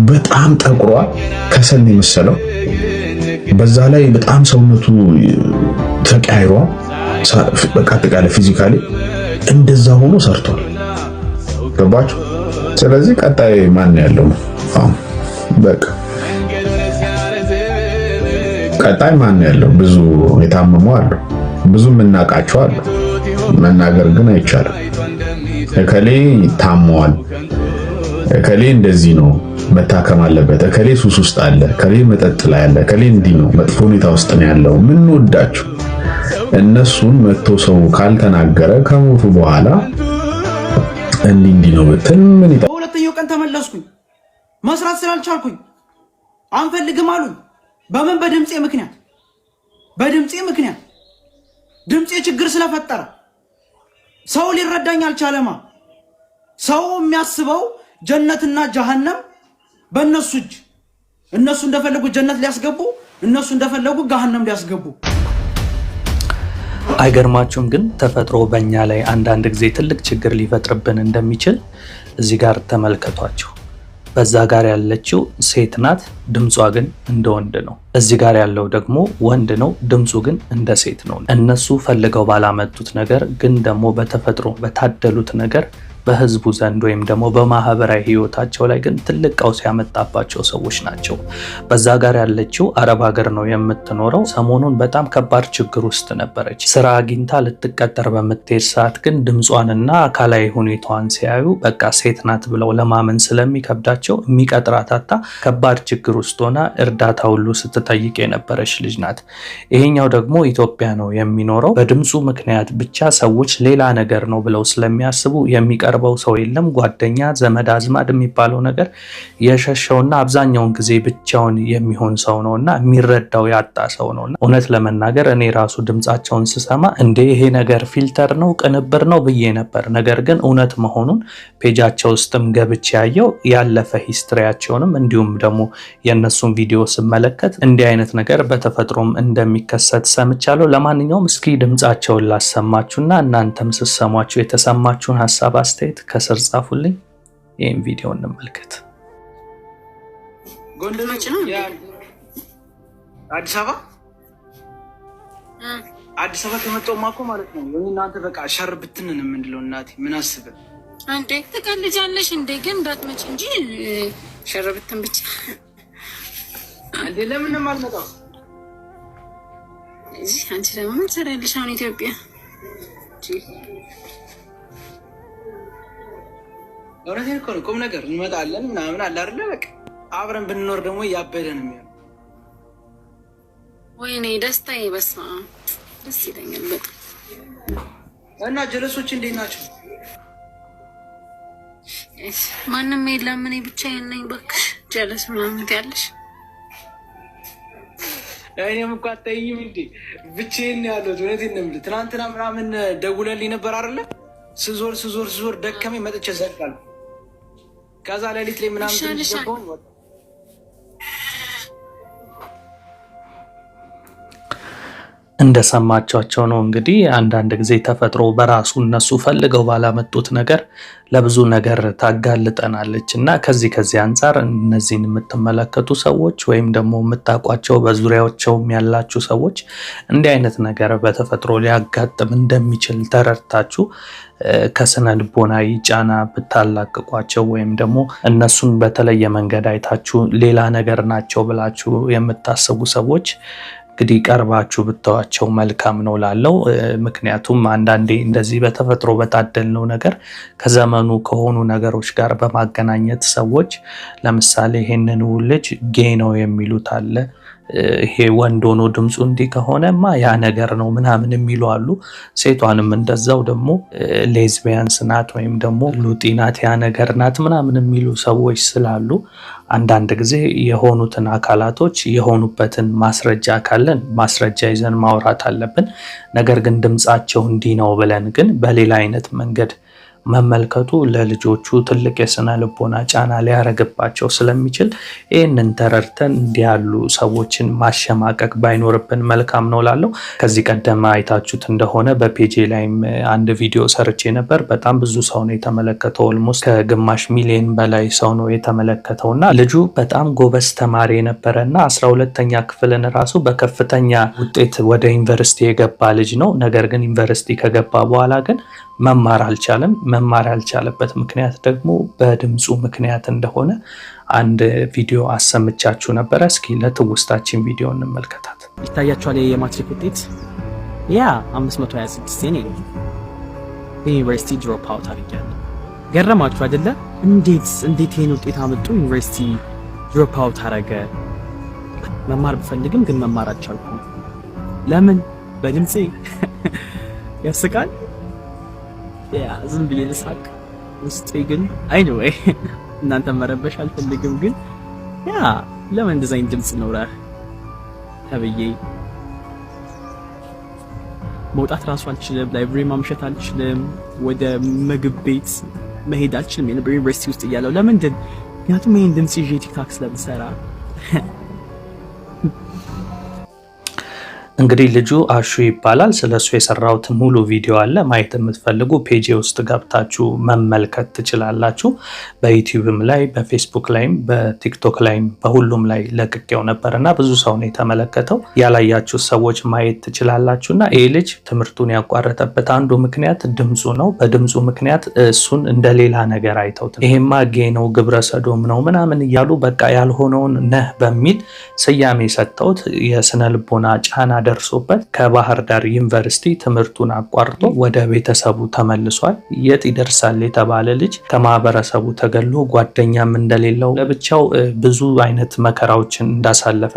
በጣም ጠቁሯል፣ ከሰል የመሰለው በዛ ላይ በጣም ሰውነቱ ተቀያይሯ በቃ አጠቃላይ ፊዚካሊ እንደዛ ሆኖ ሰርቷል። ገባችሁ? ስለዚህ ቀጣይ ማን ያለው በቃ ቀጣይ ማን ያለው? ብዙ የታመሙ አሉ፣ ብዙ የምናውቃቸው አሉ። መናገር ግን አይቻልም። እከሌ ታሟል፣ እከሌ እንደዚህ ነው መታከም አለበት፣ እከሌ ሱስ ውስጥ አለ፣ እከሌ መጠጥ ላይ አለ፣ እከሌ እንዲህ ነው መጥፎ ሁኔታ ውስጥ ነው ያለው። ምን ወዳችሁ እነሱን መጥቶ ሰው ካልተናገረ ከሞቱ በኋላ እንዲህ ነው ብትል ምን ይጣ። በሁለተኛው ቀን ተመለስኩኝ። መስራት ስላልቻልኩኝ አንፈልግም አሉኝ። በምን? በድምጼ ምክንያት ድምጼ ችግር ስለፈጠረ ሰው ሊረዳኝ አልቻለማ። ሰው የሚያስበው ጀነትና ጀሃነም በእነሱ እጅ፣ እነሱ እንደፈለጉ ጀነት ሊያስገቡ፣ እነሱ እንደፈለጉ ገሃነም ሊያስገቡ። አይገርማችሁም? ግን ተፈጥሮ በእኛ ላይ አንዳንድ ጊዜ ትልቅ ችግር ሊፈጥርብን እንደሚችል እዚህ ጋር ተመልከቷቸው። በዛ ጋር ያለችው ሴት ናት፣ ድምጿ ግን እንደ ወንድ ነው። እዚህ ጋር ያለው ደግሞ ወንድ ነው፣ ድምፁ ግን እንደ ሴት ነው። እነሱ ፈልገው ባላመጡት ነገር ግን ደግሞ በተፈጥሮ በታደሉት ነገር በህዝቡ ዘንድ ወይም ደግሞ በማህበራዊ ህይወታቸው ላይ ግን ትልቅ ቀውስ ያመጣባቸው ሰዎች ናቸው። በዛ ጋር ያለችው አረብ ሀገር ነው የምትኖረው። ሰሞኑን በጣም ከባድ ችግር ውስጥ ነበረች። ስራ አግኝታ ልትቀጠር በምትሄድ ሰዓት ግን ድምጿንና አካላዊ ሁኔታዋን ሲያዩ በቃ ሴት ናት ብለው ለማመን ስለሚከብዳቸው የሚቀጥራት አጣ ከባድ ችግር ውስጥ ሆና እርዳታ ሁሉ ስትጠይቅ የነበረች ልጅ ናት። ይሄኛው ደግሞ ኢትዮጵያ ነው የሚኖረው። በድምፁ ምክንያት ብቻ ሰዎች ሌላ ነገር ነው ብለው ስለሚያስቡ የሚቀር ሰው የለም። ጓደኛ ዘመድ አዝማድ የሚባለው ነገር የሸሸውና አብዛኛውን ጊዜ ብቻውን የሚሆን ሰው ነውና የሚረዳው ያጣ ሰው ነውና እውነት ለመናገር እኔ ራሱ ድምጻቸውን ስሰማ እንዴ ይሄ ነገር ፊልተር ነው ቅንብር ነው ብዬ ነበር። ነገር ግን እውነት መሆኑን ፔጃቸው ውስጥም ገብቼ ያየው ያለፈ ሂስትሪያቸውንም እንዲሁም ደግሞ የነሱን ቪዲዮ ስመለከት እንዲህ አይነት ነገር በተፈጥሮም እንደሚከሰት ሰምቻለሁ። ለማንኛውም እስኪ ድምጻቸውን ላሰማችሁና እናንተም ስሰሟችሁ የተሰማችሁን ሐሳብ ከስር ጻፉልኝ። ይህን ቪዲዮ እንመልከት። ጎንደር አዲስ አበባ ከመጣሁ ማኮ ማለት ነው። እናንተ በቃ ሸር ብትንን የምንለው እናቴ ምን አስበ አንዴ ትቀልጃለሽ እንዴ? ግን እንዳትመጪ እንጂ ሸር ብትን ብቻ አንዴ ለምን ነው የማልመጣው? እዚህ አንቺ ደግሞ ምን ትሰሪያለሽ አሁን ኢትዮጵያ? እውነቴን እኮ ነው። ቁም ነገር እንመጣለን ምናምን አለ አይደለ? በቃ አብረን ብንኖር ደግሞ ያበደ ነው የሚሆነው። ወይኔ ደስታዬ፣ በስመ አብ ደስ ይለኛል በጣም። እና ጀለሶች እንዴት ናቸው? ማንም የለም፣ እኔ ብቻዬን ነኝ። እባክሽ ጀለስ ምናምን ትያለሽ? እኔም እኮ አታይኝም እንዴ? ብቻዬን ነው ያለሁት። እውነቴን ነው የምልህ። ትናንትና ምናምን ደውለልኝ ነበር አይደለ? ስዞር ደከመኝ፣ መጥቼ ዘጋለሁ። ከዛ ሌሊት ላይ ምናምን ትንሽቆን ወጣ። እንደሰማቻቸው ነው እንግዲህ። አንዳንድ ጊዜ ተፈጥሮ በራሱ እነሱ ፈልገው ባላመጡት ነገር ለብዙ ነገር ታጋልጠናለች እና ከዚህ አንጻር እነዚህን የምትመለከቱ ሰዎች ወይም ደግሞ የምታውቋቸው በዙሪያቸውም ያላችሁ ሰዎች እንዲህ አይነት ነገር በተፈጥሮ ሊያጋጥም እንደሚችል ተረድታችሁ ከስነ ልቦናዊ ጫና ብታላቅቋቸው ወይም ደግሞ እነሱን በተለየ መንገድ አይታችሁ ሌላ ነገር ናቸው ብላችሁ የምታስቡ ሰዎች እንግዲህ ቀርባችሁ ብታዋቸው መልካም ነው ላለው። ምክንያቱም አንዳንዴ እንደዚህ በተፈጥሮ በታደልነው ነገር ከዘመኑ ከሆኑ ነገሮች ጋር በማገናኘት ሰዎች ለምሳሌ ይሄንን ልጅ ጌይ ነው የሚሉት አለ። ይሄ ወንድ ሆኖ ድምፁ እንዲህ ከሆነማ ያ ነገር ነው ምናምን የሚሉ አሉ። ሴቷንም እንደዛው ደግሞ ሌዝቢያንስ ናት ወይም ደግሞ ሉጢ ናት ያ ነገር ናት ምናምን የሚሉ ሰዎች ስላሉ አንዳንድ ጊዜ የሆኑትን አካላቶች የሆኑበትን ማስረጃ ካለን ማስረጃ ይዘን ማውራት አለብን። ነገር ግን ድምፃቸው እንዲህ ነው ብለን ግን በሌላ አይነት መንገድ መመልከቱ ለልጆቹ ትልቅ የስነ ልቦና ጫና ሊያረግባቸው ስለሚችል ይህንን ተረድተን እንዲህ ያሉ ሰዎችን ማሸማቀቅ ባይኖርብን መልካም ነው ላለው። ከዚህ ቀደም አይታችሁት እንደሆነ በፔጄ ላይም አንድ ቪዲዮ ሰርቼ ነበር። በጣም ብዙ ሰው ነው የተመለከተው። ኦልሞስት ከግማሽ ሚሊዮን በላይ ሰው ነው የተመለከተው እና ልጁ በጣም ጎበዝ ተማሪ የነበረና 12ኛ ክፍልን ራሱ በከፍተኛ ውጤት ወደ ዩኒቨርሲቲ የገባ ልጅ ነው። ነገር ግን ዩኒቨርሲቲ ከገባ በኋላ ግን መማር አልቻለም። መማር ያልቻለበት ምክንያት ደግሞ በድምፁ ምክንያት እንደሆነ አንድ ቪዲዮ አሰምቻችሁ ነበረ። እስኪ ለትውስታችን ቪዲዮ እንመልከታት። ይታያችኋል የማትሪክ ውጤት ያ 526 ነው። ዩኒቨርሲቲ ድሮፕ አውት አድርጌያለሁ። ገረማችሁ አይደለ? እንዴት ይሄን ውጤት አመጡ? ዩኒቨርሲቲ ድሮፕ አውት አረገ። መማር ብፈልግም ግን መማር አልቻልኩም። ለምን? በድምፄ ያስቃል። ያ ዝም ብዬ ልሳቅ። ውስጤ ግን anyway እናንተ መረበሽ አልፈልግም። ግን ያ ለምን እንደዛ አይነት ድምጽ ኖረህ ተብዬ መውጣት ራሱ አልችልም። ላይብረሪ ማምሸት አልችልም። ወደ ምግብ ቤት መሄድ አልችልም። ዩኒቨርሲቲ ውስጥ እያለሁ ለምንድን? ምክንያቱም ይሄን ድምጽ ይዤ ቲክቶክ ስለምሰራ። እንግዲህ ልጁ አሹ ይባላል። ስለሱ የሰራሁት ሙሉ ቪዲዮ አለ። ማየት የምትፈልጉ ፔጅ ውስጥ ገብታችሁ መመልከት ትችላላችሁ። በዩቲዩብም ላይ በፌስቡክ ላይም በቲክቶክ ላይም በሁሉም ላይ ለቅቄው ነበርና ብዙ ሰው ነው የተመለከተው። ያላያችሁ ሰዎች ማየት ትችላላችሁና ይሄ ልጅ ትምህርቱን ያቋረጠበት አንዱ ምክንያት ድምፁ ነው። በድምፁ ምክንያት እሱን እንደ ሌላ ነገር አይተውት ይሄማ ጌ ነው ግብረ ሰዶም ነው ምናምን እያሉ በቃ ያልሆነውን ነህ በሚል ስያሜ ሰጠውት። የስነ ልቦና ጫና ደርሶበት ከባህር ዳር ዩኒቨርሲቲ ትምህርቱን አቋርጦ ወደ ቤተሰቡ ተመልሷል። የት ይደርሳል የተባለ ልጅ ከማህበረሰቡ ተገሎ ጓደኛም እንደሌለው ለብቻው ብዙ አይነት መከራዎችን እንዳሳለፈ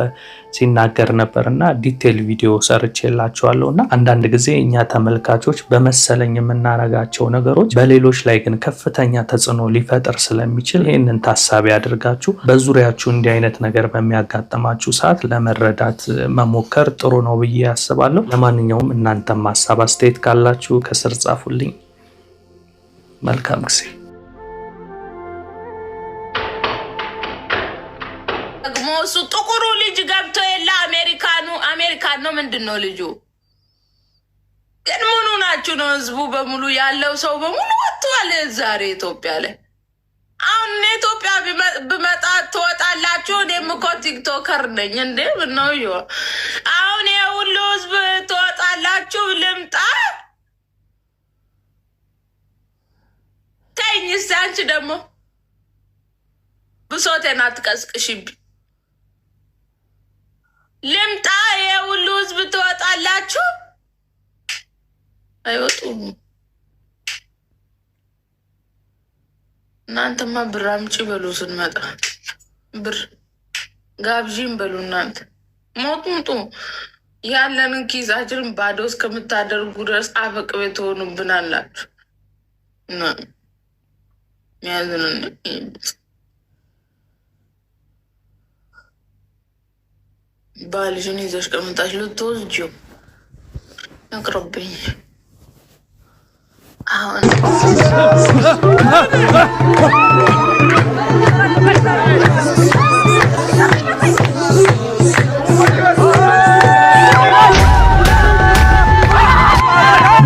ሲናገር ነበርና ዲቴል ቪዲዮ ሰርቼላችኋለሁና አንዳንድ ጊዜ እኛ ተመልካቾች በመሰለኝ የምናረጋቸው ነገሮች በሌሎች ላይ ግን ከፍተኛ ተጽዕኖ ሊፈጥር ስለሚችል ይህንን ታሳቢ አድርጋችሁ በዙሪያችሁ እንዲህ አይነት ነገር በሚያጋጥማችሁ ሰዓት ለመረዳት መሞከር ጥሩ ነው ብዬ አስባለሁ። ለማንኛውም እናንተም ሀሳብ አስተያየት ካላችሁ ከስር ጻፉልኝ። መልካም ጊዜ። ደግሞ እሱ ጥቁሩ ልጅ ገብቶ የለ አሜሪካን ነው ምንድን ነው ልጁ ግን ምኑ ናችሁ ነው? ህዝቡ በሙሉ ያለው ሰው በሙሉ ወጥቷል ዛሬ ኢትዮጵያ ላይ። አሁን ኢትዮጵያ ብመጣ ትወጣላችሁ? እኔም እኮ ቲክቶከር ነኝ እንዴ ምነው አሁን የሁሉ ህዝብ ትወጣላችሁ? ልምጣ ተይኝ እስኪ። አንቺ ደግሞ ብሶቴን አትቀስቅሽብኝ። ልምጣ የሁሉ ህዝብ ትወጣላችሁ? አይወጡም። እናንተማ ብር አምጪ በሉ፣ ስንመጣ ብር ጋብዥን በሉ። እናንተ ሞቱምጡ ያለንን ኪሳችንን ባዶ እስከምታደርጉ ድረስ አበቅ ቤት ሆኑብናላችሁ። ያዝንን ባልሽን ይዘሽ ቀምጣሽ ልትወስጂው ያቅርብኝ። አሁን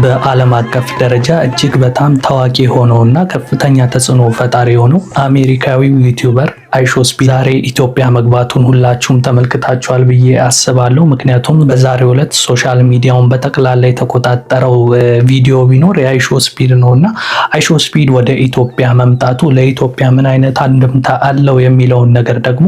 በዓለም አቀፍ ደረጃ እጅግ በጣም ታዋቂ ሆነውና ከፍተኛ ተጽዕኖ ፈጣሪ የሆነው አሜሪካዊው ዩቲዩበር አይሾስፒድ ዛሬ ኢትዮጵያ መግባቱን ሁላችሁም ተመልክታችኋል ብዬ አስባለሁ። ምክንያቱም በዛሬው ዕለት ሶሻል ሚዲያውን በጠቅላላ የተቆጣጠረው ቪዲዮ ቢኖር የአይሾስፒድ ነውና አይሾስፒድ ወደ ኢትዮጵያ መምጣቱ ለኢትዮጵያ ምን አይነት አንድምታ አለው የሚለውን ነገር ደግሞ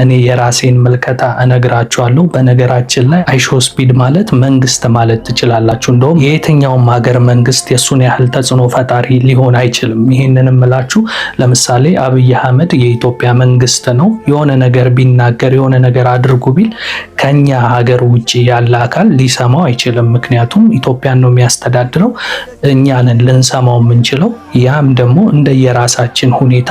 እኔ የራሴን ምልከታ እነግራችኋለሁ። በነገራችን ላይ አይሾስፒድ ማለት መንግስት ማለት ትችላላችሁ። እንደውም የየትኛውም ሀገር መንግስት የሱን ያህል ተጽዕኖ ፈጣሪ ሊሆን አይችልም። ይሄንንም እላችሁ ለምሳሌ አብይ አህመድ የኢትዮጵያ መንግስት ነው። የሆነ ነገር ቢናገር የሆነ ነገር አድርጉ ቢል ከኛ ሀገር ውጪ ያለ አካል ሊሰማው አይችልም። ምክንያቱም ኢትዮጵያን ነው የሚያስተዳድረው፣ እኛንን ልንሰማው የምንችለው። ያም ደግሞ እንደየራሳችን ሁኔታ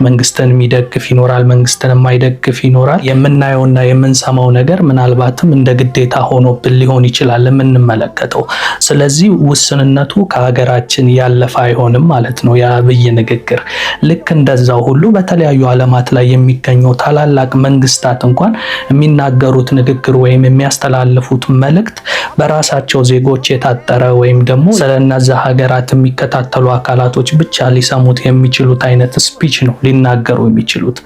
መንግስትን የሚደግፍ ይኖራል፣ መንግስትን የማይደግፍ ይኖራል። የምናየውና የምንሰማው ነገር ምናልባትም እንደ ግዴታ ሆኖብን ሊሆን ይችላል የምንመለከተው። ስለዚህ ውስንነቱ ከሀገራችን ያለፈ አይሆንም ማለት ነው የአብይ ንግግር። ልክ እንደዛው ሁሉ በተለያዩ ዓለማት ላይ የሚገኙ ታላላቅ መንግስታት እንኳን የሚናገሩት ንግግር ወይም የሚያስተላልፉት መልእክት በራሳቸው ዜጎች የታጠረ ወይም ደግሞ ስለነዛ ሀገራት የሚከታተሉ አካላቶች ብቻ ሊሰሙት የሚችሉት አይነት ስፒች ነው ሊናገሩ የሚችሉት።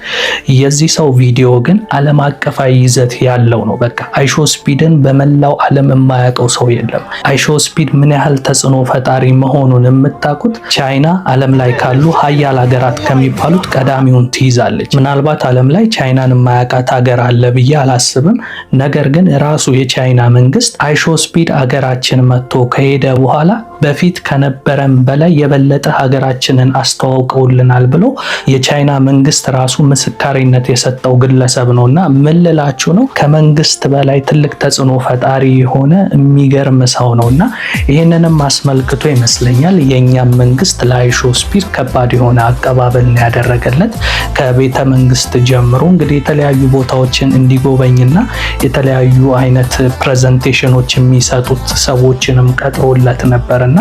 የዚህ ሰው ቪዲዮ ግን ዓለም አቀፋዊ ይዘት ያለው ነው። በቃ አይሾስፒድን በመላው ዓለም የማያውቀው ሰው የለም። አይሾስፒድ ምን ያህል ተጽዕኖ ፈጣሪ መሆኑን የምታውቁት ቻይና ዓለም ላይ ካሉ ሀያል ሀገራት ከሚባሉት ቀዳሚውን ትይዛለች። ምናልባት ዓለም ላይ ቻይናን የማያውቃት ሀገር አለ ብዬ አላስብም። ነገር ግን ራሱ የቻይና መንግስት አይሾስፒድ ሀገራችን መጥቶ ከሄደ በኋላ በፊት ከነበረን በላይ የበለጠ ሀገራችንን አስተዋውቀውልናል ብሎ የቻይና መንግስት ራሱ ምስካሪነት የሰጠው ግለሰብ ነውና ምን ልላችሁ ነው፣ ከመንግስት በላይ ትልቅ ተጽዕኖ ፈጣሪ የሆነ የሚገርም ሰው ነውና ይህንንም አስመልክቶ ይመስለኛል የእኛም መንግስት ለአይሾ ስፒድ ከባድ የሆነ አቀባበል ያደረገለት። ከቤተ መንግስት ጀምሮ እንግዲህ የተለያዩ ቦታዎችን እንዲጎበኝና የተለያዩ አይነት ፕሬዘንቴሽኖች የሚሰጡት ሰዎችንም ቀጥሮለት ነበርና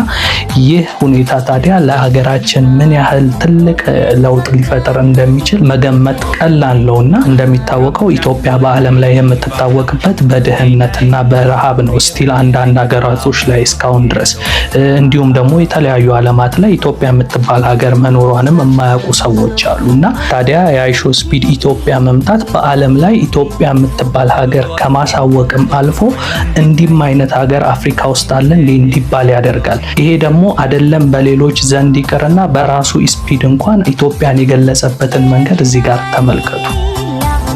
ይህ ሁኔታ ታዲያ ለሀገራችን ምን ያህል ትልቅ ለውጥ ሊፈጥር እንደሚችል መገመት ቀላል ነውና እንደሚታወቀው ኢትዮጵያ በዓለም ላይ የምትታወቅበት በድህነትና በረሃብ ነው ስቲል አንዳንድ ሀገራቶች ላይ እስካሁን ድረስ። እንዲሁም ደግሞ የተለያዩ ዓለማት ላይ ኢትዮጵያ የምትባል ሀገር መኖሯንም የማያውቁ ሰዎች አሉና ታዲያ የአይሾ ስፒድ ኢትዮጵያ መምጣት በዓለም ላይ ኢትዮጵያ የምትባል ሀገር ከማሳወቅም አልፎ እንዲህም አይነት ሀገር አፍሪካ ውስጥ አለ እንዲባል ያደርጋል። ይሄ ደግሞ አይደለም በሌሎች ዘንድ ይቅርና በራሱ ስፒድ እንኳን ኢትዮጵያን የገለጸበትን መንገድ እዚህ ጋር ተመልከቱ።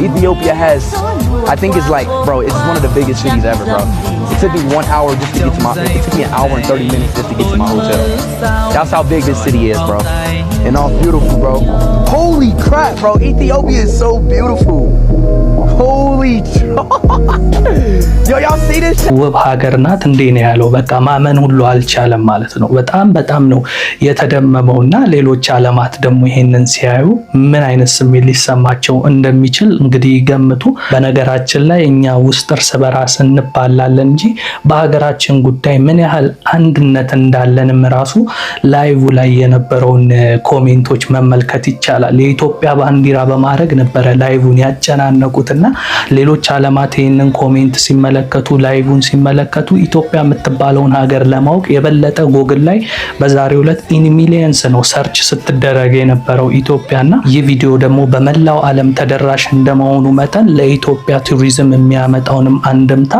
Ethiopia has, I think it's like, bro, it's one of the biggest cities ever, bro. It took me 1 hour just to get to it took me 1 hour and 30 minutes just to get to my hotel. That's how big this city is, bro. And all beautiful, bro. Holy crap, bro. Ethiopia is so beautiful. Holy Yo, y'all see this? ውብ ሀገር ናት እንዴ ነው ያለው። በቃ ማመን ሁሉ አልቻለም ማለት ነው። በጣም ነው የተደመመውና ሌሎች ዓለማት ደግሞ ይሄንን ሲያዩ ምን አይነት ስሜት ሊሰማቸው እንደሚችል እንግዲህ ገምቱ። በነገራችን ላይ እኛ ውስጥ እርስ በራስ እንባላለን እንጂ በሀገራችን ጉዳይ ምን ያህል አንድነት እንዳለንም ራሱ ላይቭ ላይ የነበረውን ኮሜንቶች መመልከት ይቻላል። የኢትዮጵያ ባንዲራ በማድረግ ነበረ ላይቭን ያጨናነቁትና ሌሎች ዓለማት ይሄንን ኮሜንት ሲመለከቱ ላይቭን ሲመለከቱ ኢትዮጵያ የምትባለውን ሀገር ለማወቅ የበለጠ ጎግል ላይ በዛሬው ዕለት ኢን ሚሊየንስ ነው ሰርች ስትደረግ የነበረው ኢትዮጵያና ይህ ቪዲዮ ደግሞ በመላው ዓለም ተደራሽ እንደመሆኑ መጠን ለኢትዮጵያ ቱሪዝም የሚያመጣውንም አንድምታ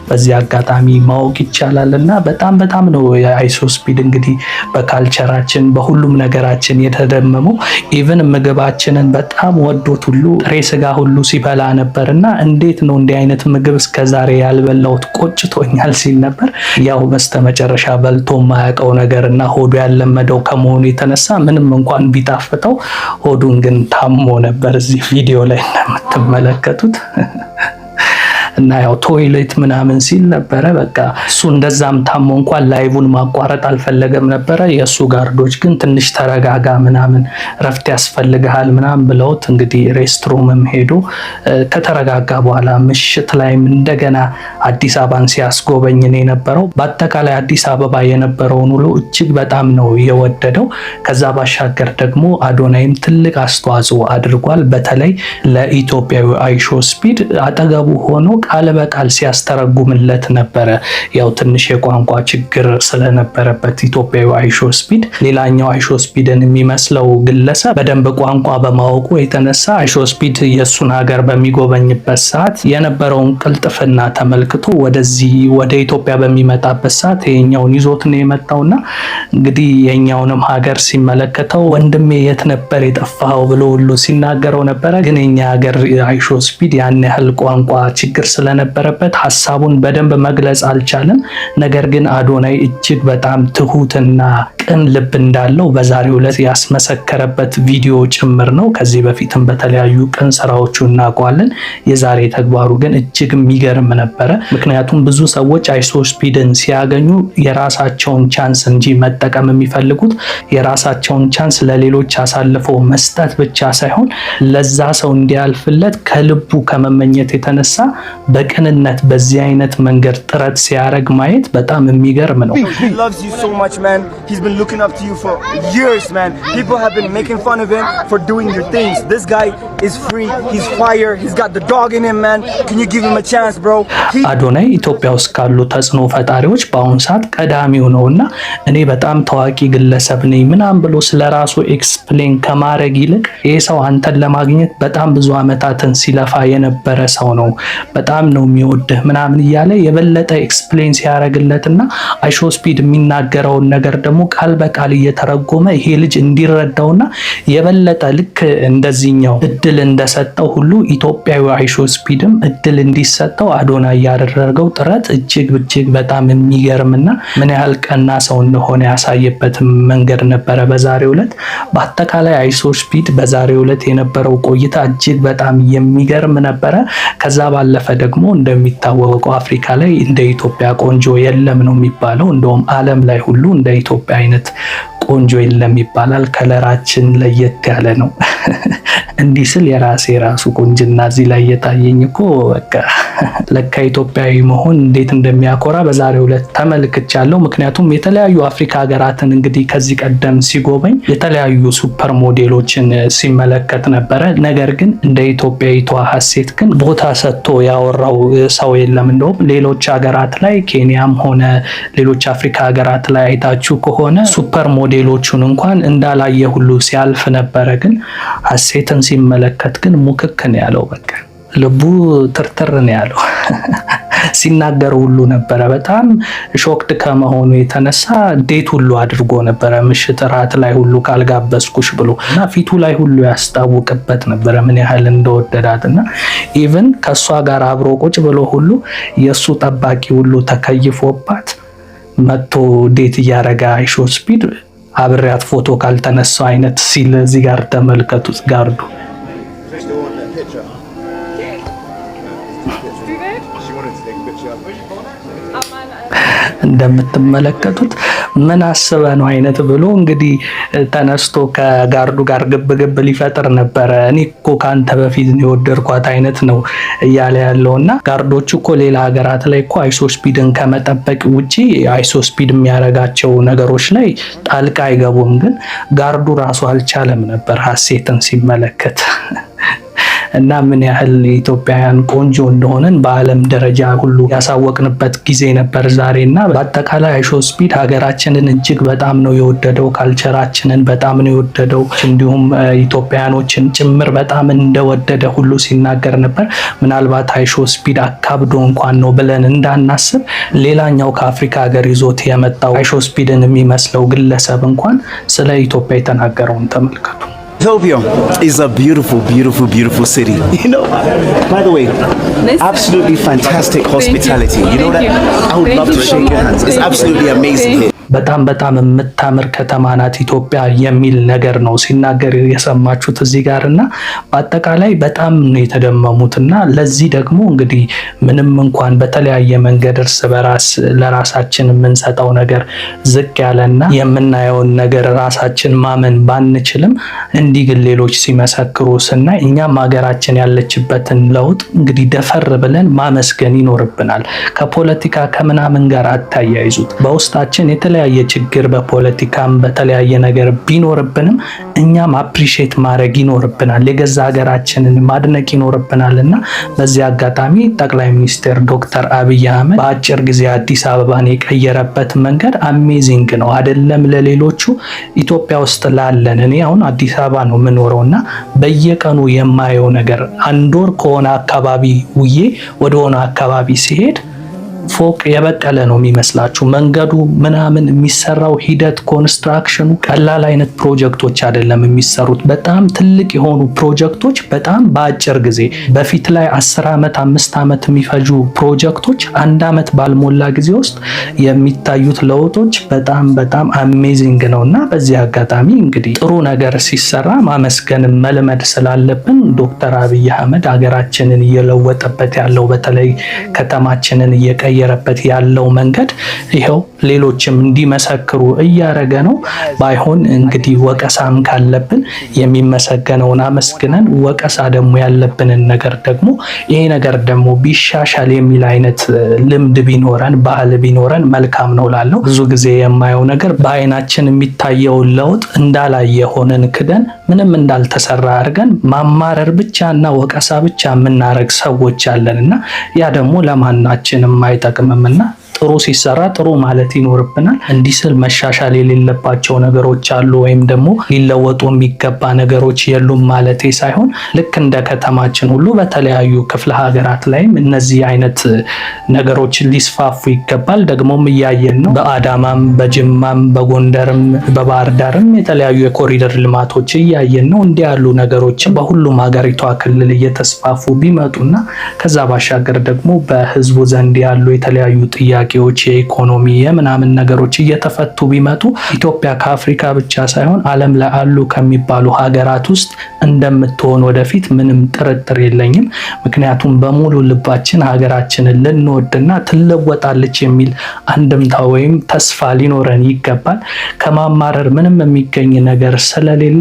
በዚህ አጋጣሚ ማወቅ ይቻላልና በጣም ነው የአይሾ ስፒድ እንግዲህ በካልቸራችን በሁሉም ነገራችን የተደመመው። ኢቭን ምግባችንን በጣም ወዶት ሁሉ ጥሬ ስጋ ሁሉ ሲበላ ነበርና እንዴት ነው እንዲህ አይነት ምግብ እስከዛሬ ያልበላሁት ቆጭቶኛል ሲል ነበር። ያው በስተመጨረሻ በልቶ የማያውቀው ነገርና ሆዱ ያለመደው ከመሆኑ የተነሳ ምንም እንኳን ቢጣፍጠው ሆዱን ግን ታሞ ነበር እዚህ ቪዲዮ ላይ እንደምትመለከቱት እና ያው ቶይሌት ምናምን ሲል ነበረ። በቃ እሱ እንደዛም ታሞ እንኳን ላይቭን ማቋረጥ አልፈለገም ነበረ። የእሱ ጋርዶች ግን ትንሽ ተረጋጋ ምናምን ረፍት ያስፈልግሃል ምናምን ብለውት እንግዲህ ሬስትሩምም ሄዶ ከተረጋጋ በኋላ ምሽት ላይም እንደገና አዲስ አበባን ሲያስጎበኝ ነው የነበረው። በአጠቃላይ አዲስ አበባ የነበረውን ውሎ እጅግ በጣም ነው የወደደው። ከዛ ባሻገር ደግሞ አዶናይም ትልቅ አስተዋጽኦ አድርጓል። በተለይ ለኢትዮጵያዊ አይሾ ስፒድ አጠገቡ ሆኖ ቃል በቃል ሲያስተረጉምለት ነበረ። ያው ትንሽ የቋንቋ ችግር ስለነበረበት ኢትዮጵያዊ አይሾ ስፒድ ሌላኛው አይሾ ስፒድን የሚመስለው ግለሰብ በደንብ ቋንቋ በማወቁ የተነሳ አይሾ ስፒድ የሱን ሀገር በሚጎበኝበት ሰዓት የነበረውን ቅልጥፍና ተመልክቶ ወደዚህ ወደ ኢትዮጵያ በሚመጣበት ሰዓት የኛውን ይዞት ነው የመጣውና እንግዲህ የኛውንም ሀገር ሲመለከተው ወንድሜ የት ነበር የጠፋው ብሎ ሁሉ ሲናገረው ነበረ። ግን የኛ ሀገር አይሾ ስፒድ ያን ያህል ቋንቋ ችግር ስለነበረበት ሐሳቡን በደንብ መግለጽ አልቻለም። ነገር ግን አዶናይ እጅግ በጣም ትሁትና ቅን ልብ እንዳለው በዛሬው ዕለት ያስመሰከረበት ቪዲዮ ጭምር ነው። ከዚህ በፊትም በተለያዩ ቅን ስራዎቹ እናውቀዋለን። የዛሬ ተግባሩ ግን እጅግ የሚገርም ነበረ። ምክንያቱም ብዙ ሰዎች አይሾ ስፒድን ሲያገኙ የራሳቸውን ቻንስ እንጂ መጠቀም የሚፈልጉት የራሳቸውን ቻንስ ለሌሎች አሳልፈው መስጠት ብቻ ሳይሆን ለዛ ሰው እንዲያልፍለት ከልቡ ከመመኘት የተነሳ በቅንነት በዚህ አይነት መንገድ ጥረት ሲያደርግ ማየት በጣም የሚገርም ነው። Looking up to you for years, man. People have been making fun of him for doing your things. This guy is free. He's fire. He's got the dog in him, man. Can you give him a chance, bro? አዶናይ ኢትዮጵያ ውስጥ ካሉ ተጽዕኖ ፈጣሪዎች በአሁኑ ሰዓት ቀዳሚው ነውና እኔ በጣም ታዋቂ ግለሰብ ነኝ ምናምን ብሎ ስለራሱ ኤክስፕሌን ከማድረግ ይልቅ ይሄ ሰው አንተን ለማግኘት በጣም ብዙ አመታትን ሲለፋ የነበረ ሰው ነው፣ በጣም ነው የሚወድህ ምናምን እያለ የበለጠ ኤክስፕሌን ሲያደርግለትና አይሾ ስፒድ የሚናገረውን ነገር ደግሞ ቃል በቃል እየተረጎመ ይሄ ልጅ እንዲረዳውና የበለጠ ልክ እንደዚህኛው እድል እንደሰጠው ሁሉ ኢትዮጵያዊ አይሾስፒድም እድል እንዲሰጠው አዶናይ ያደረገው ጥረት እጅግ በጣም የሚገርምና ምን ያህል ቀና ሰው እንደሆነ ያሳየበት መንገድ ነበረ በዛሬው ዕለት። በአጠቃላይ አይሾስፒድ በዛሬው ዕለት የነበረው ቆይታ እጅግ በጣም የሚገርም ነበረ። ከዛ ባለፈ ደግሞ እንደሚታወቀው አፍሪካ ላይ እንደ ኢትዮጵያ ቆንጆ የለም ነው የሚባለው። እንደውም ዓለም ላይ ሁሉ እንደ ኢትዮጵያ አይነት ቆንጆ የለም ይባላል። ከለራችን ለየት ያለ ነው። እንዲህ ስል የራሴ ራሱ ቁንጅና እዚህ ላይ የታየኝ እኮ በቃ ለካ ኢትዮጵያዊ መሆን እንዴት እንደሚያኮራ በዛሬው ዕለት ተመልክቻለሁ። ምክንያቱም የተለያዩ አፍሪካ ሀገራትን እንግዲህ ከዚህ ቀደም ሲጎበኝ የተለያዩ ሱፐር ሞዴሎችን ሲመለከት ነበረ። ነገር ግን እንደ ኢትዮጵያዊቷ ሀሴት ግን ቦታ ሰጥቶ ያወራው ሰው የለም። እንደውም ሌሎች ሀገራት ላይ ኬንያም ሆነ ሌሎች አፍሪካ ሀገራት ላይ አይታችሁ ከሆነ ሱፐር ሞዴሎቹን እንኳን እንዳላየ ሁሉ ሲያልፍ ነበረ። ግን ሀሴትን ሲመለከት ግን ሙክክ ነው ያለው። በቃ ልቡ ትርትር ነው ያለው። ሲናገር ሁሉ ነበረ በጣም ሾክድ ከመሆኑ የተነሳ ዴት ሁሉ አድርጎ ነበረ። ምሽት ራት ላይ ሁሉ ካልጋበዝኩሽ ብሎ እና ፊቱ ላይ ሁሉ ያስታውቅበት ነበረ ምን ያህል እንደወደዳት እና ኢቭን ከሷ ጋር አብሮ ቁጭ ብሎ ሁሉ የሱ ጠባቂ ሁሉ ተከይፎባት መጥቶ ዴት እያረጋ አይሾስፒድ አብሬያት ፎቶ ካልተነሳው አይነት ሲል እዚህ ጋር ተመልከቱት ጋርዱ እንደምትመለከቱት ምን አስበ ነው አይነት ብሎ እንግዲህ ተነስቶ ከጋርዱ ጋር ግብግብ ሊፈጥር ነበረ። እኔ እኮ ካንተ በፊት ነው የወደድኳት አይነት ነው እያለ ያለውና ጋርዶቹ እኮ ሌላ ሀገራት ላይ እኮ አይሶስፒድን ከመጠበቅ ውጪ አይሶስፒድ የሚያረጋቸው ነገሮች ላይ ጣልቃ አይገቡም። ግን ጋርዱ ራሱ አልቻለም ነበር ሀሴትን ሲመለከት እና ምን ያህል ኢትዮጵያውያን ቆንጆ እንደሆነን በዓለም ደረጃ ሁሉ ያሳወቅንበት ጊዜ ነበር ዛሬና በአጠቃላይ አይሾስፒድ ሀገራችንን እጅግ በጣም ነው የወደደው። ካልቸራችንን በጣም ነው የወደደው። እንዲሁም ኢትዮጵያኖችን ጭምር በጣም እንደወደደ ሁሉ ሲናገር ነበር። ምናልባት አይሾስፒድ አካብዶ እንኳን ነው ብለን እንዳናስብ ሌላኛው ከአፍሪካ ሀገር ይዞት የመጣው አይሾስፒድን የሚመስለው ግለሰብ እንኳን ስለ ኢትዮጵያ የተናገረውን ተመልከቱ። Ethiopia is a beautiful city. You know, by the way, absolutely fantastic hospitality. You know that? I would love to shake your hands. It's absolutely amazing here. በጣም የምታምር ከተማ ናት ኢትዮጵያ የሚል ነገር ነው ሲናገር የሰማችሁት እዚህ ጋርና በአጠቃላይ በጣም ነው የተደመሙትና ለዚህ ደግሞ እንግዲህ ምንም እንኳን በተለያየ መንገድ እርስ በራስ ለራሳችን የምንሰጠው ነገር ዝቅ ያለና የምናየውን ነገር ራሳችን ማመን ባንችልም እንዲህ ግን ሌሎች ሲመሰክሩ ስናይ እኛም ሀገራችን ያለችበትን ለውጥ እንግዲህ ደፈር ብለን ማመስገን ይኖርብናል። ከፖለቲካ ከምናምን ጋር አታያይዙት። በውስጣችን የተለያየ ችግር በፖለቲካም በተለያየ ነገር ቢኖርብንም እኛም አፕሪሼት ማድረግ ይኖርብናል። የገዛ ሀገራችንን ማድነቅ ይኖርብናልና በዚህ አጋጣሚ ጠቅላይ ሚኒስትር ዶክተር አብይ አህመድ በአጭር ጊዜ አዲስ አበባን የቀየረበት መንገድ አሜዚንግ ነው። አይደለም ለሌሎቹ ኢትዮጵያ ውስጥ ላለን እኔ አሁን አዲስ አበባ ነው የምኖረውና በየቀኑ የማየው ነገር አንድ ወር ከሆነ አካባቢ ውዬ ወደ ሆነ አካባቢ ሲሄድ ፎቅ የበቀለ ነው የሚመስላችሁ። መንገዱ ምናምን የሚሰራው ሂደት ኮንስትራክሽኑ ቀላል አይነት ፕሮጀክቶች አይደለም የሚሰሩት። በጣም ትልቅ የሆኑ ፕሮጀክቶች በጣም በአጭር ጊዜ በፊት ላይ 10 ዓመት 5 ዓመት የሚፈጁ ፕሮጀክቶች 1 ዓመት ባልሞላ ጊዜ ውስጥ የሚታዩት ለውጦች በጣም አሜዚንግ ነውና በዚህ አጋጣሚ እንግዲህ ጥሩ ነገር ሲሰራ ማመስገን መልመድ ስላለብን ዶክተር አብይ አህመድ ሀገራችንን እየለወጠበት ያለው በተለይ ከተማችንን እየቀየረበት ያለው መንገድ ይሄው ሌሎችም እንዲመሰክሩ እያረገ ነው። ባይሆን እንግዲህ ወቀሳም ካለብን የሚመሰገነውን አመስግነን ወቀሳ ደግሞ ያለብንን ነገር ደግሞ ይሄ ነገር ደግሞ ቢሻሻል የሚል አይነት ልምድ ቢኖረን ባህል ቢኖረን መልካም ነው ላለው። ብዙ ጊዜ የማየው ነገር በአይናችን የሚታየውን ለውጥ እንዳላየ ሆነን ክደን ምንም እንዳልተሰራ አድርገን ማማረር ብቻና ወቀሳ ብቻ የምናረግ ሰዎች አለንና ያ ደግሞ ለማናችንም አይጠቅምምና ጥሩ ሲሰራ ጥሩ ማለት ይኖርብናል። እንዲህ ስል መሻሻል የሌለባቸው ነገሮች አሉ ወይም ደግሞ ሊለወጡ የሚገባ ነገሮች የሉም ማለቴ ሳይሆን ልክ እንደ ከተማችን ሁሉ በተለያዩ ክፍለ ሀገራት ላይም እነዚህ አይነት ነገሮች ሊስፋፉ ይገባል። ደግሞም እያየን ነው። በአዳማም፣ በጅማም፣ በጎንደርም፣ በባህር ዳርም የተለያዩ የኮሪደር ልማቶች እያየን ነው። እንዲህ ያሉ ነገሮች በሁሉም ሀገሪቷ ክልል እየተስፋፉ ቢመጡና ከዛ ባሻገር ደግሞ በህዝቡ ዘንድ ያሉ የተለያዩ ጥያቄዎች የኢኮኖሚ የምናምን ነገሮች እየተፈቱ ቢመጡ ኢትዮጵያ ከአፍሪካ ብቻ ሳይሆን ዓለም ላይ አሉ ከሚባሉ ሀገራት ውስጥ እንደምትሆን ወደፊት ምንም ጥርጥር የለኝም። ምክንያቱም በሙሉ ልባችን ሀገራችንን ልንወድና ትለወጣለች የሚል አንድምታ ወይም ተስፋ ሊኖረን ይገባል። ከማማረር ምንም የሚገኝ ነገር ስለሌለ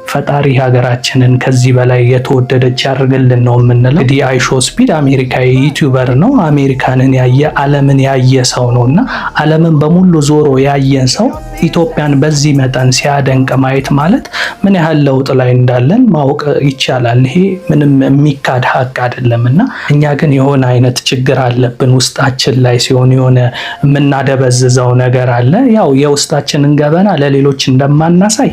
ፈጣሪ ሀገራችንን ከዚህ በላይ የተወደደች ያድርግልን ነው የምንለው። እንግዲህ አይሾ ስፒድ አሜሪካዊ ዩቲዩበር ነው። አሜሪካንን ያየ ዓለምን ያየ ሰው ነው እና ዓለምን በሙሉ ዞሮ ያየን ሰው ኢትዮጵያን በዚህ መጠን ሲያደንቅ ማየት ማለት ምን ያህል ለውጥ ላይ እንዳለን ማወቅ ይቻላል። ይሄ ምንም የሚካድ ሀቅ አይደለም እና እኛ ግን የሆነ አይነት ችግር አለብን ውስጣችን ላይ ሲሆን የሆነ የምናደበዝዘው ነገር አለ። ያው የውስጣችንን ገበና ለሌሎች እንደማናሳይ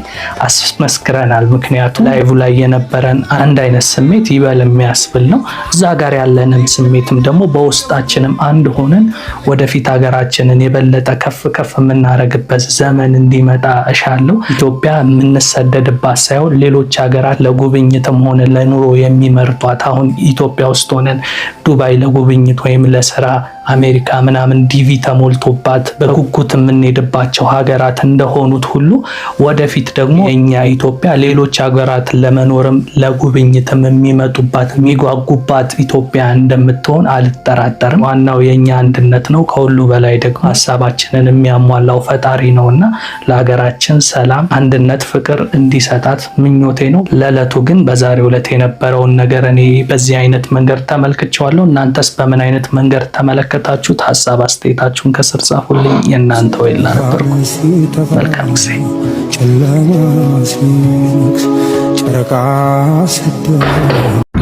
አስመስክረናል። ምክንያቱም ላይቭ ላይ የነበረን አንድ አይነት ስሜት ይበል የሚያስብል ነው። እዛ ጋር ያለንን ስሜትም ደግሞ በውስጣችንም አንድ ሆነን ወደፊት ሀገራችንን የበለጠ ከፍ ከፍ የምናደርግበት ዘመን እንዲመጣ እሻለሁ። ኢትዮጵያ የምንሰደድባት ሳይሆን ሌሎች ሀገራት ለጉብኝትም ሆነ ለኑሮ የሚመርጧት አሁን ኢትዮጵያ ውስጥ ሆነን ዱባይ ለጉብኝት ወይም ለስራ አሜሪካ ምናምን ዲቪ ተሞልቶባት በጉጉት የምንሄድባቸው ሀገራት እንደሆኑት ሁሉ ወደፊት ደግሞ የኛ ኢትዮጵያ ሌሎች ሀገራት ለመኖርም ለጉብኝትም የሚመጡባት የሚጓጉባት ኢትዮጵያ እንደምትሆን አልጠራጠርም። ዋናው የኛ አንድነት ነው። ከሁሉ በላይ ደግሞ ሀሳባችንን የሚያሟላው ፈጣሪ ነውና ለሀገራችን ሰላም፣ አንድነት፣ ፍቅር እንዲሰጣት ምኞቴ ነው። ለዕለቱ ግን በዛሬው ዕለት የነበረውን ነገር እኔ በዚህ አይነት መንገድ ተመልክቼዋለሁ። እናንተስ በምን አይነት መንገድ ተመለከታችሁት? ሀሳብ አስተያየታችሁን ከስር ጻፉልኝ። የእናንተ ወይላ ነበርኩ። መልካም ጊዜ።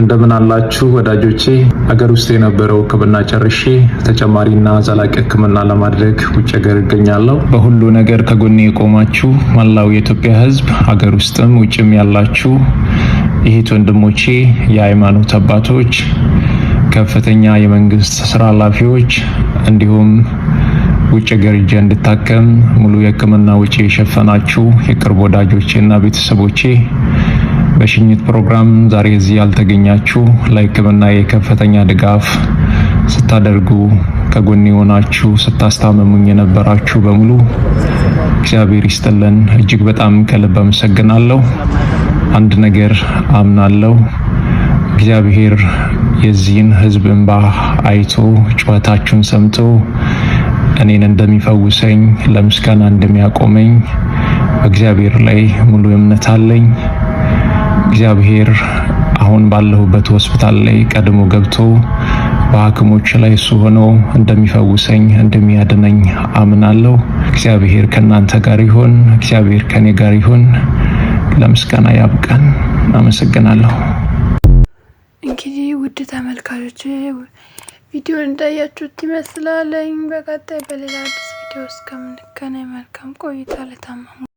እንደምን አላችሁ ወዳጆቼ? ሀገር ውስጥ የነበረው ሕክምና ጨርሼ ተጨማሪና ዘላቂ ሕክምና ለማድረግ ውጭ ሀገር እገኛለሁ። በሁሉ ነገር ከጎኔ የቆማችሁ መላው የኢትዮጵያ ሕዝብ ሀገር ውስጥም ውጭም ያላችሁ እህት ወንድሞቼ፣ የሃይማኖት አባቶች፣ ከፍተኛ የመንግስት ስራ ኃላፊዎች እንዲሁም ውጭ ሀገር ሄጄ እንድታከም ሙሉ የሕክምና ወጪ የሸፈናችሁ የቅርብ ወዳጆቼና ቤተሰቦቼ፣ በሽኝት ፕሮግራም ዛሬ እዚህ ያልተገኛችሁ ለሕክምና የከፍተኛ ድጋፍ ስታደርጉ ከጎኔ ሆናችሁ ስታስታመሙኝ የነበራችሁ በሙሉ እግዚአብሔር ይስጥልን። እጅግ በጣም ከልብ አመሰግናለሁ። አንድ ነገር አምናለሁ፣ እግዚአብሔር የዚህን ህዝብ እንባ አይቶ ጩኸታችሁን ሰምቶ እኔን እንደሚፈውሰኝ ለምስጋና እንደሚያቆመኝ በእግዚአብሔር ላይ ሙሉ እምነት አለኝ። እግዚአብሔር አሁን ባለሁበት ሆስፒታል ላይ ቀድሞ ገብቶ በሐኪሞች ላይ እሱ ሆኖ እንደሚፈውሰኝ እንደሚያድነኝ አምናለሁ። እግዚአብሔር ከእናንተ ጋር ይሁን። እግዚአብሔር ከኔ ጋር ይሁን። ለምስጋና ያብቃን። አመሰግናለሁ። እንግዲህ ውድ ተመልካቾች ቪዲዮን እንዳያችሁት ይመስላለኝ። በቀጣይ በሌላ አዲስ ቪዲዮ እስከምንገናኝ መልካም ቆይታ። ለታመሙ